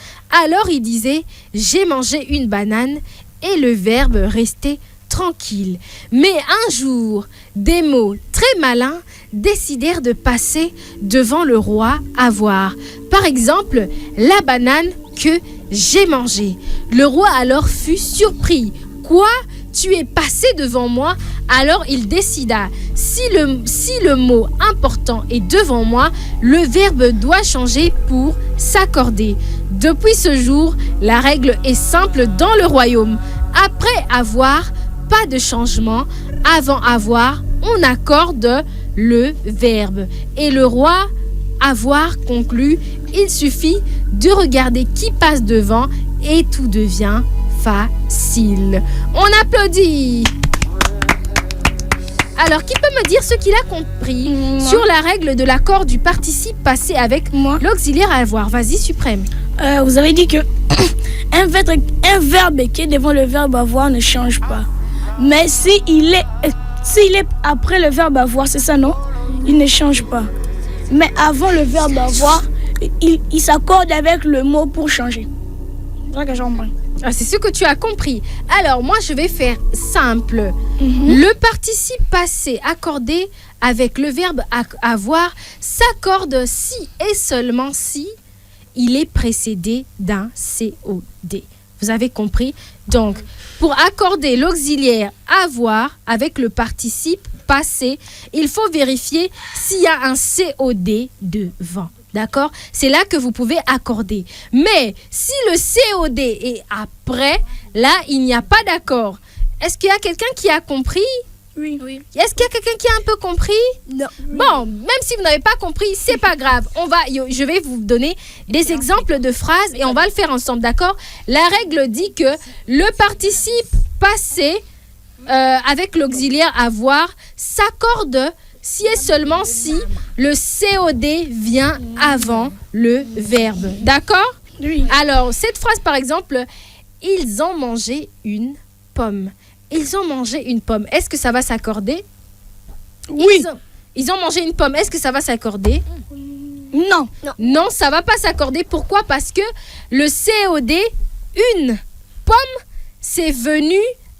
Speaker 3: Alors il disait « J'ai mangé une banane » et le verbe restait tranquille. Mais un jour, des mots très malins décidèrent de passer devant le roi avoir. Par exemple, la banane que j'ai mangée. Le roi alors fut surpris. Quoi ? Tu es passé devant moi? Alors il décida, si le mot important est devant moi, le verbe doit changer pour s'accorder. Depuis ce jour, la règle est simple dans le royaume. Après avoir, pas de changement. Avant avoir, on accorde le verbe. Et le roi avoir conclut, il suffit de regarder qui passe devant et tout devient facile. On applaudit. Alors, qui peut me dire ce qu'il a compris sur la règle de l'accord du participe passé avec l'auxiliaire avoir? Vas-y, Suprême.
Speaker 5: Vous avez dit que un verbe qui est devant le verbe avoir ne change pas. Mais s'il est après le verbe avoir, c'est ça, non? Il ne change pas. Mais avant le verbe avoir, il s'accorde avec le mot pour changer. C'est ça que j'ai compris.
Speaker 3: Ah, c'est ce que tu as compris. Alors, moi, je vais faire simple. Le participe passé accordé avec le verbe avoir s'accorde si et seulement si il est précédé d'un COD. Vous avez compris? Donc, pour accorder l'auxiliaire avoir avec le participe passé, il faut vérifier s'il y a un COD devant. D'accord? C'est là que vous pouvez accorder. Mais si le COD est après, là, il n'y a pas d'accord. Est-ce qu'il y a quelqu'un qui a compris?
Speaker 5: Oui.
Speaker 3: Est-ce qu'il y a quelqu'un qui a un peu compris?
Speaker 5: Non.
Speaker 3: Bon, même si vous n'avez pas compris, c'est pas grave. Je vais vous donner des exemples de phrases et on va le faire ensemble, d'accord? La règle dit que le participe passé avec l'auxiliaire avoir s'accorde si et seulement si le COD vient avant le verbe. D'accord?
Speaker 5: Oui.
Speaker 3: Alors, cette phrase, par exemple, ils ont mangé une pomme. Ils ont mangé une pomme. Est-ce que ça va s'accorder?
Speaker 5: Oui.
Speaker 3: Ils ont mangé une pomme. Est-ce que ça va s'accorder?
Speaker 5: Non.
Speaker 3: Non, ça va pas s'accorder. Pourquoi? Parce que le COD, une pomme, c'est venu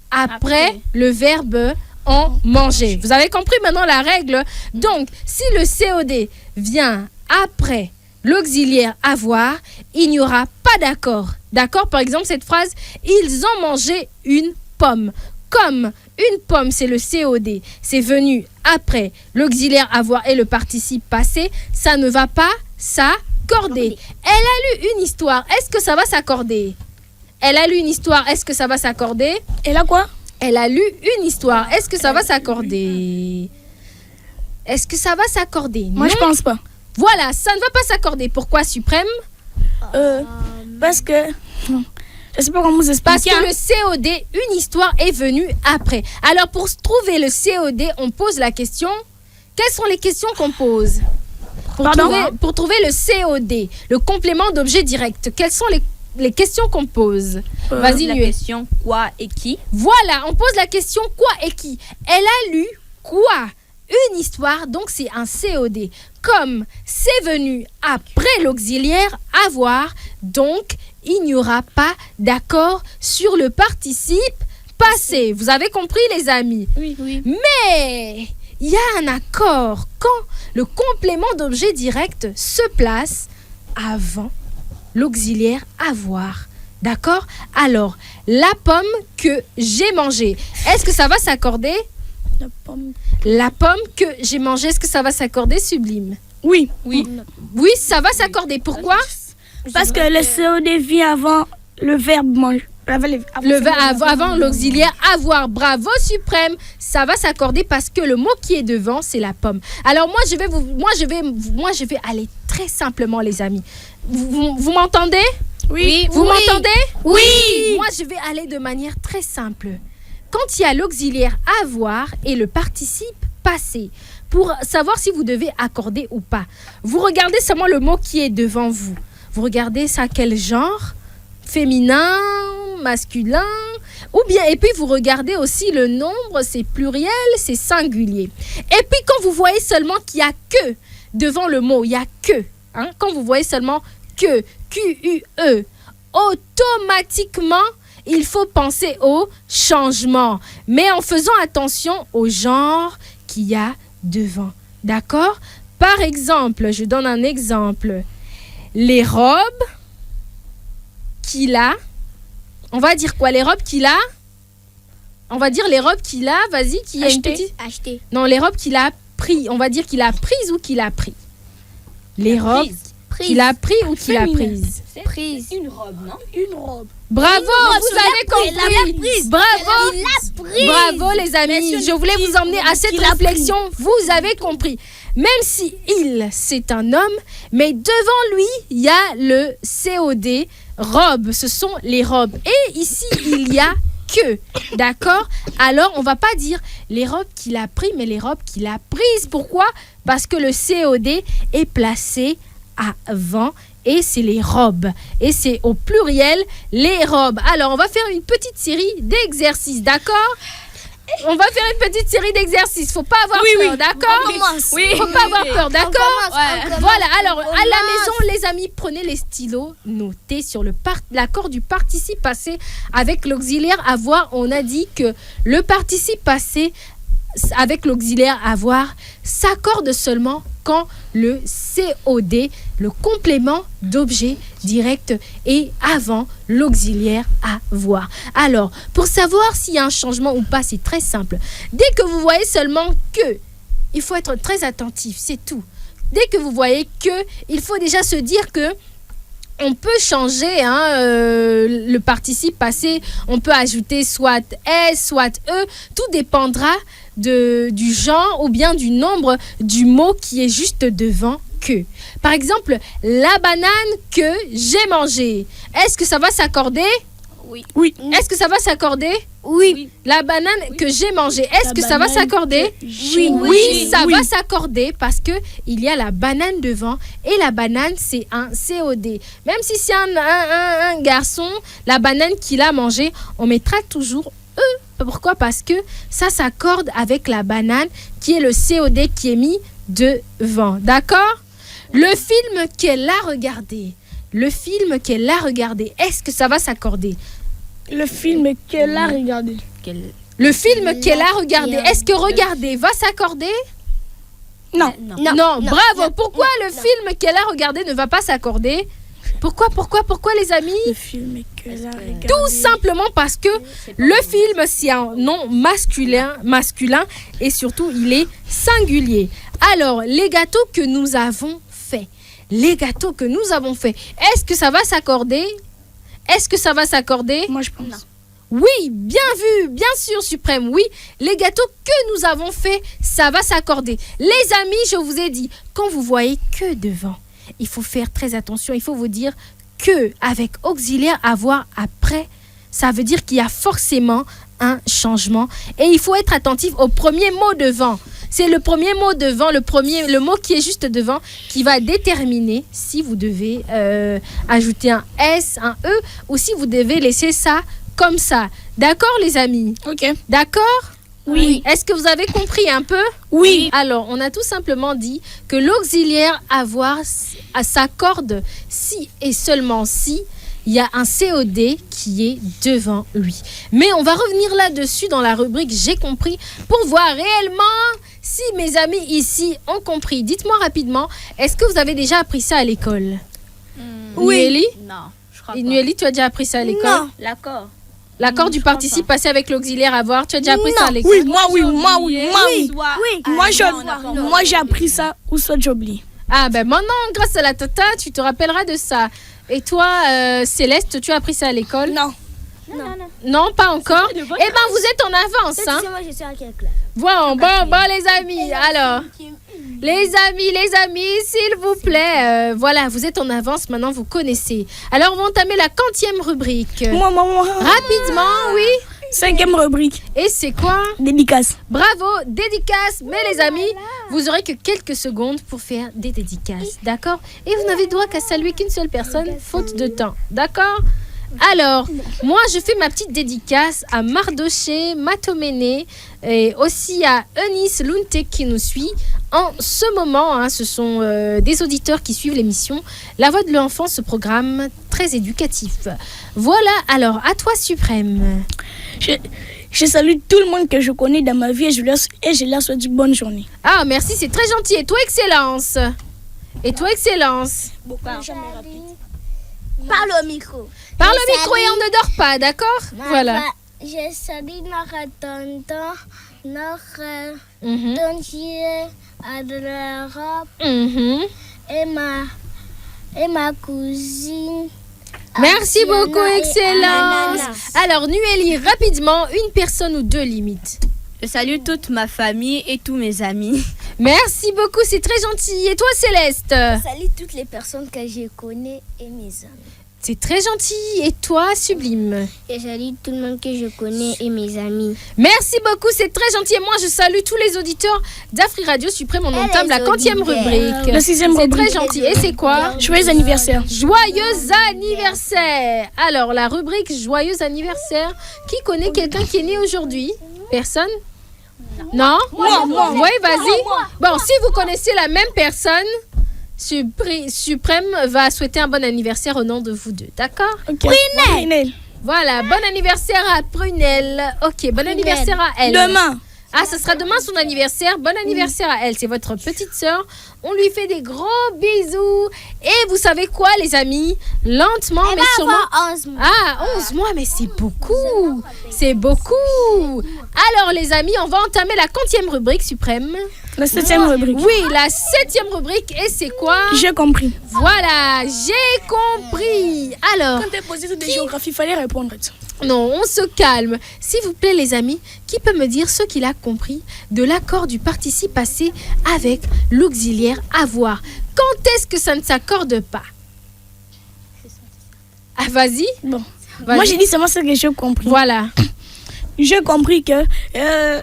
Speaker 3: après le verbe en manger. Vous avez compris maintenant la règle? Donc, si le COD vient après l'auxiliaire avoir, il n'y aura pas d'accord. D'accord? Par exemple, cette phrase, ils ont mangé une pomme. Comme une pomme, c'est le COD, c'est venu après l'auxiliaire avoir et le participe passé, ça ne va pas s'accorder. Elle a lu une histoire, est-ce que ça va s'accorder? Elle a lu une histoire, est-ce que ça va s'accorder?
Speaker 5: Et là quoi?
Speaker 3: Elle a lu une histoire. Est-ce que ça va s'accorder? Est-ce que ça va s'accorder?
Speaker 5: Moi, je pense pas.
Speaker 3: Voilà, ça ne va pas s'accorder. Pourquoi, Suprême?
Speaker 5: Parce que... Je sais pas comment vous expliquer.
Speaker 3: Parce que le COD, une histoire, est venue après. Alors, pour trouver le COD, on pose la question. Quelles sont les questions qu'on pose? Pour trouver le COD, le complément d'objet direct, quelles sont les questions qu'on pose? Vas-y,
Speaker 6: la question quoi et qui.
Speaker 3: Voilà, on pose la question quoi et qui. Elle a lu quoi? Une histoire, donc c'est un COD. Comme c'est venu après l'auxiliaire avoir, donc il n'y aura pas d'accord sur le participe passé. Vous avez compris, les amis?
Speaker 5: Oui.
Speaker 3: Mais il y a un accord quand le complément d'objet direct se place avant l'auxiliaire avoir. D'accord? Alors, la pomme que j'ai mangée, est-ce que ça va s'accorder? La pomme que j'ai mangée, est-ce que ça va s'accorder, Sublime?
Speaker 5: Oui.
Speaker 3: Oui, ça va s'accorder. Pourquoi?
Speaker 5: Parce que le COD vient avant le verbe manger.
Speaker 3: Avant l'auxiliaire avoir. Bravo Suprême. Ça va s'accorder parce que le mot qui est devant, c'est la pomme. Alors moi, je vais aller très simplement, les amis. Vous m'entendez?
Speaker 5: Oui.
Speaker 3: Vous m'entendez?
Speaker 5: Oui.
Speaker 3: Moi, je vais aller de manière très simple. Quand il y a l'auxiliaire avoir et le participe passé, pour savoir si vous devez accorder ou pas, vous regardez seulement le mot qui est devant vous. Vous regardez ça quel genre? Féminin, masculin, ou bien, et puis vous regardez aussi le nombre, c'est pluriel, c'est singulier. Et puis quand vous voyez seulement qu'il y a que devant le mot, il y a que, quand vous voyez seulement que, Q-U-E, automatiquement, il faut penser au changement, mais en faisant attention au genre qu'il y a devant. D'accord? Par exemple, je donne un exemple. Les robes qu'il a. On va dire quoi? Les robes qu'il a? On va dire les robes qu'il a. Vas-y, qui a une petite...
Speaker 4: Acheté.
Speaker 3: Non, les robes qu'il a pris. On va dire qu'il a prises ou qu'il a pris. Les robes qu'il a pris ou qu'il a prises.
Speaker 4: Prise.
Speaker 6: Une robe, non?
Speaker 5: Une robe.
Speaker 3: Bravo, vous avez compris. Bravo.
Speaker 4: Il a pris.
Speaker 3: Bravo les amis. Je voulais vous emmener à cette réflexion. Vous avez compris. Même si c'est un homme, mais devant lui, il y a le COD. Robes, ce sont les robes. Et ici, il y a que. D'accord? Alors, on va pas dire les robes qu'il a pris, mais les robes qu'il a prises. Pourquoi? Parce que le COD est placé avant et c'est les robes. Et c'est au pluriel, les robes. Alors, on va faire une petite série d'exercices. D'accord? On va faire une petite série d'exercices. Faut pas avoir peur, d'accord? Faut pas avoir peur, d'accord? Voilà, alors à la maison, les amis, prenez les stylos, notez sur l'accord du participe passé avec l'auxiliaire avoir. On a dit que le participe passé avec l'auxiliaire avoir s'accorde seulement quand le COD, le complément d'objet direct, est avant l'auxiliaire avoir. Alors, pour savoir s'il y a un changement ou pas, c'est très simple. Dès que vous voyez seulement que, il faut être très attentif, c'est tout. Dès que vous voyez que, il faut déjà se dire que on peut changer le participe passé, on peut ajouter soit S, soit E, tout dépendra du genre ou bien du nombre du mot qui est juste devant que. Par exemple, la banane que j'ai mangée, est-ce que ça va s'accorder?
Speaker 5: Oui.
Speaker 3: Est-ce que ça va s'accorder?
Speaker 4: Oui.
Speaker 3: La banane que j'ai mangée, est-ce que ça va s'accorder? Oui, ça va s'accorder parce que il y a la banane devant et la banane c'est un COD. Même si c'est un garçon, la banane qu'il a mangée, on mettra toujours E. Pourquoi? Parce que ça s'accorde avec la banane qui est le COD qui est mis devant. D'accord? Le film qu'elle a regardé. Est-ce que ça va s'accorder?
Speaker 5: Le film qu'elle a regardé.
Speaker 3: Le film qu'elle a regardé. Est-ce que regarder va s'accorder?
Speaker 5: Non.
Speaker 3: Bravo. Pourquoi le film qu'elle a regardé ne va pas s'accorder? Pourquoi les amis?
Speaker 5: Le film qu'elle a regardé.
Speaker 3: Tout simplement parce que le film c'est un nom masculin et surtout il est singulier. Alors les gâteaux que nous avons faits, est-ce que ça va s'accorder?
Speaker 5: Moi je pense.
Speaker 3: Oui, bien vu, bien sûr Suprême, oui. Les gâteaux que nous avons faits, ça va s'accorder. Les amis, je vous ai dit, quand vous voyez que devant, il faut faire très attention. Il faut vous dire que avec auxiliaire avoir après, ça veut dire qu'il y a forcément un changement. Et il faut être attentif au premier mot devant. C'est le premier mot devant, le mot qui est juste devant, qui va déterminer si vous devez ajouter un S, un E, ou si vous devez laisser ça comme ça. D'accord les amis?
Speaker 5: Ok.
Speaker 3: D'accord?
Speaker 5: Oui.
Speaker 3: Est-ce que vous avez compris un peu?
Speaker 5: Oui.
Speaker 3: Alors, on a tout simplement dit que l'auxiliaire avoir s'accorde si et seulement si il y a un COD qui est devant lui. Mais on va revenir là-dessus dans la rubrique J'ai compris pour voir réellement si mes amis ici ont compris. Dites-moi rapidement, est-ce que vous avez déjà appris ça à l'école?
Speaker 6: Oui.
Speaker 3: Nueli?
Speaker 6: Non, je crois pas.
Speaker 3: Nueli, tu as déjà appris ça à l'école?
Speaker 4: Non.
Speaker 3: L'accord du participe passé avec l'auxiliaire avoir, tu as déjà appris ça à l'école?
Speaker 5: Oui, moi
Speaker 6: Oui.
Speaker 5: Moi j'ai appris ça ou soit j'oublie.
Speaker 3: Ah ben maintenant, grâce à la tata, tu te rappelleras de ça. Et toi, Céleste, tu as appris ça à l'école?
Speaker 5: Non.
Speaker 3: Non, pas encore. Eh ben, vous êtes en avance. Hein.
Speaker 4: Moi, je suis en quelle classe?
Speaker 3: Bon, les amis. Alors, les amis, s'il vous plaît. Voilà, vous êtes en avance. Maintenant, vous connaissez. Alors, on va entamer la 40e rubrique.
Speaker 5: Moi.
Speaker 3: Rapidement, oui.
Speaker 5: 5e rubrique.
Speaker 3: Et c'est quoi?
Speaker 5: Dédicace.
Speaker 3: Bravo, dédicace. Mais les amis, vous aurez que quelques secondes pour faire des dédicaces. D'accord? Et vous n'avez droit qu'à saluer qu'une seule personne, faute de temps. D'accord? Alors, moi, je fais ma petite dédicace à Mardoché, Matomene et aussi à Eunice Lunte qui nous suit. En ce moment, hein, ce sont des auditeurs qui suivent l'émission La Voix de l'Enfant, ce programme très éducatif. Voilà, alors, à toi, Suprême.
Speaker 5: Je salue tout le monde que je connais dans ma vie et je leur souhaite une bonne journée.
Speaker 3: Ah, merci, c'est très gentil. Et toi, Excellence?
Speaker 4: Parle au micro.
Speaker 3: Parle au micro et on ne dort pas, d'accord? Voilà.
Speaker 4: Je salue notre tonton, notre tontier à de l'Europe et ma cousine.
Speaker 3: Merci beaucoup,
Speaker 4: Asiana
Speaker 3: Excellence. Alors, Nueli, rapidement, une personne ou deux limites.
Speaker 6: Je salue toute ma famille et tous mes amis.
Speaker 3: Merci beaucoup, c'est très gentil. Et toi, Céleste?
Speaker 4: Je salue toutes les personnes que je connais et mes amis.
Speaker 3: C'est très gentil. Et toi, Sublime?
Speaker 4: Je salue tout le monde que je connais et mes amis.
Speaker 3: Merci beaucoup, c'est très gentil. Et moi, je salue tous les auditeurs d'Afri Radio Suprême. On entame la 40e rubrique.
Speaker 5: La 6e
Speaker 3: C'est
Speaker 5: rubrique.
Speaker 3: très gentil. Et c'est quoi?
Speaker 5: Joyeux anniversaire.
Speaker 3: Joyeux anniversaire. Alors, la rubrique Joyeux anniversaire. Qui connaît quelqu'un qui est né aujourd'hui? Personne? Non?
Speaker 5: Moi.
Speaker 3: Oui, vas-y. Bon, si vous connaissez la même personne, Suprême va souhaiter un bon anniversaire au nom de vous deux. D'accord?
Speaker 5: Prunelle.
Speaker 3: Voilà, bon anniversaire à Prunelle. Ok, bon anniversaire à elle.
Speaker 5: Demain.
Speaker 3: Ah, ce sera demain son anniversaire. Bon anniversaire à elle. C'est votre petite sœur. On lui fait des gros bisous. Et vous savez quoi, les amis? Lentement, mais sûrement.
Speaker 4: 11 mois.
Speaker 3: Ah, 11 mois, mais c'est beaucoup. C'est beaucoup. Alors, les amis, on va entamer la 40e rubrique, Suprême.
Speaker 5: La 7e rubrique.
Speaker 3: Oui, la 7e rubrique. Et c'est quoi?
Speaker 5: J'ai compris.
Speaker 3: Voilà, j'ai compris. Alors,
Speaker 5: Quand tu as posé toute de géographie, il fallait répondre.
Speaker 3: non, on se calme. S'il vous plaît, les amis, qui peut me dire ce qu'il a compris de l'accord du participe passé avec l'auxiliaire avoir? Quand est-ce que ça ne s'accorde pas? Ah, vas-y.
Speaker 5: Bon.
Speaker 3: Vas-y.
Speaker 5: Moi, j'ai dit seulement ce que j'ai compris.
Speaker 3: Voilà.
Speaker 5: J'ai compris que le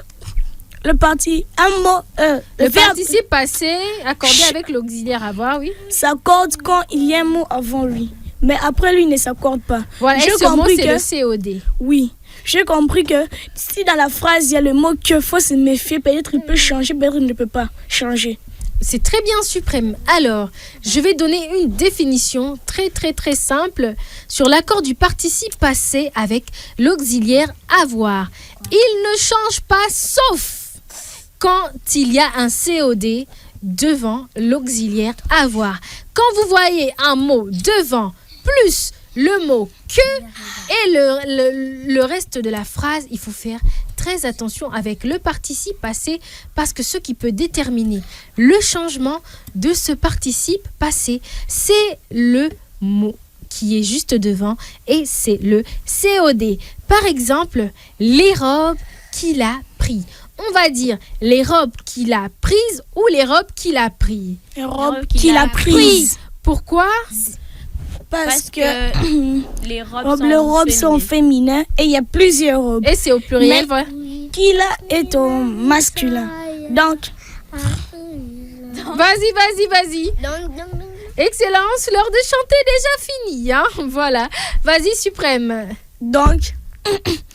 Speaker 3: Le participe passé accordé avec l'auxiliaire avoir, oui.
Speaker 5: s'accorde quand il y a un mot avant lui. Mais après lui, il ne s'accorde pas.
Speaker 3: Voilà, et
Speaker 5: J'ai
Speaker 3: ce mot,
Speaker 5: compris
Speaker 3: c'est
Speaker 5: que...
Speaker 3: le COD.
Speaker 5: Oui. J'ai compris que si dans la phrase, il y a le mot que faut se méfier, peut-être il peut changer, peut-être il ne peut pas changer.
Speaker 3: C'est très bien, Suprême. Alors, je vais donner une définition très très très simple sur l'accord du participe passé avec l'auxiliaire avoir. Il ne change pas sauf quand il y a un COD devant l'auxiliaire avoir. Quand vous voyez un mot devant plus le mot que et le reste de la phrase, il faut faire très attention avec le participe passé parce que ce qui peut déterminer le changement de ce participe passé, c'est le mot qui est juste devant et c'est le COD. Par exemple, les robes qu'il a pris. On va dire les robes qu'il a prises ou les robes qu'il a pris.
Speaker 5: Les robes qu'il a prises.
Speaker 3: Pourquoi?
Speaker 5: Parce que
Speaker 6: les
Speaker 5: les robes sont féminines et il y a plusieurs robes.
Speaker 3: Et c'est au pluriel,
Speaker 5: Mais
Speaker 3: voilà.
Speaker 5: qu'il a est au masculin. Donc,
Speaker 3: Vas-y. Excellence, l'heure de chanter est déjà finie, hein. Voilà. Vas-y, Suprême.
Speaker 5: donc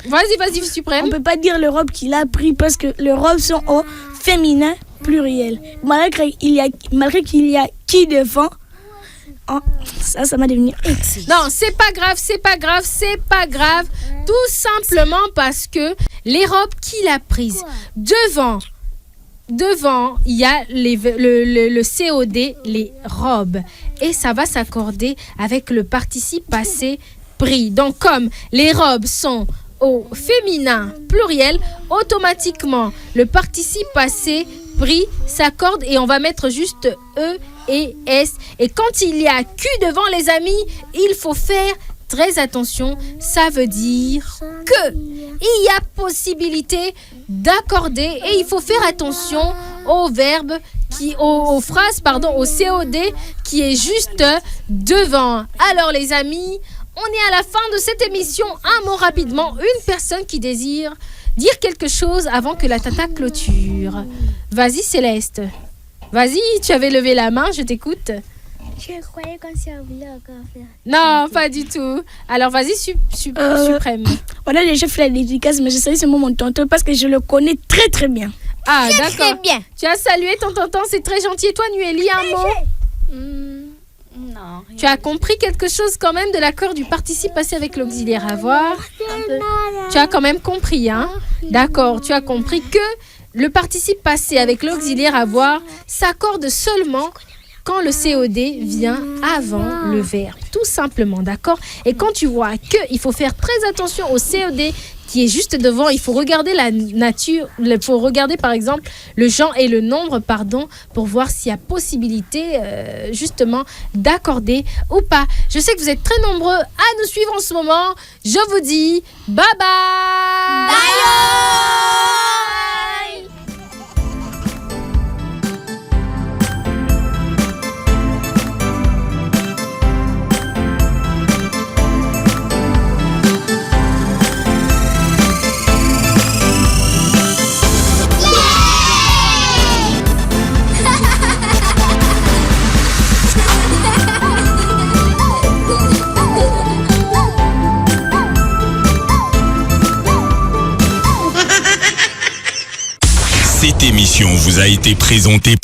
Speaker 3: Vas-y, Suprême.
Speaker 5: on ne peut pas dire les robes qu'il a pris parce que les robes sont au féminin pluriel. Malgré qu'il y a qui devant. Oh, ça m'a devenu
Speaker 3: Non, c'est pas grave. Tout simplement parce que les robes qu'il a prises devant, il y a le COD, les robes. Et ça va s'accorder avec le participe passé pris. Donc, comme les robes sont au féminin pluriel, automatiquement, le participe passé pris s'accorde et on va mettre juste E et S. Et quand il y a Q devant, les amis, il faut faire très attention, ça veut dire que il y a possibilité d'accorder et il faut faire attention au verbe aux phrases, au COD qui est juste devant. Alors les amis, on est à la fin de cette émission. Un mot rapidement, une personne qui désire dire quelque chose avant que la tata clôture. Vas-y Céleste. Vas-y, tu avais levé la main, je t'écoute.
Speaker 4: Je croyais qu'on s'en voulait encore faire.
Speaker 3: Non, pas du tout. Alors vas-y, Suprême.
Speaker 5: Voilà, j'ai fait la dédicace, mais je salue seulement mon tonton parce que je le connais très très bien.
Speaker 3: Ah, d'accord.
Speaker 4: Très bien.
Speaker 3: Tu as salué ton tonton, c'est très gentil. Et toi, Nuélie, un mot?
Speaker 6: Non.
Speaker 3: Tu as compris quelque chose quand même de l'accord du participe passé avec l'auxiliaire avoir? Tu as quand même compris, hein? D'accord, tu as compris que le participe passé avec l'auxiliaire avoir s'accorde seulement quand le COD vient avant le verbe, tout simplement, d'accord? Et quand tu vois qu'il faut faire très attention au COD qui est juste devant, il faut regarder la nature, il faut regarder par exemple le genre et le nombre, pour voir s'il y a possibilité justement d'accorder ou pas. Je sais que vous êtes très nombreux à nous suivre en ce moment. Je vous dis bye bye.
Speaker 4: Bye.
Speaker 8: Cette émission vous a été présentée par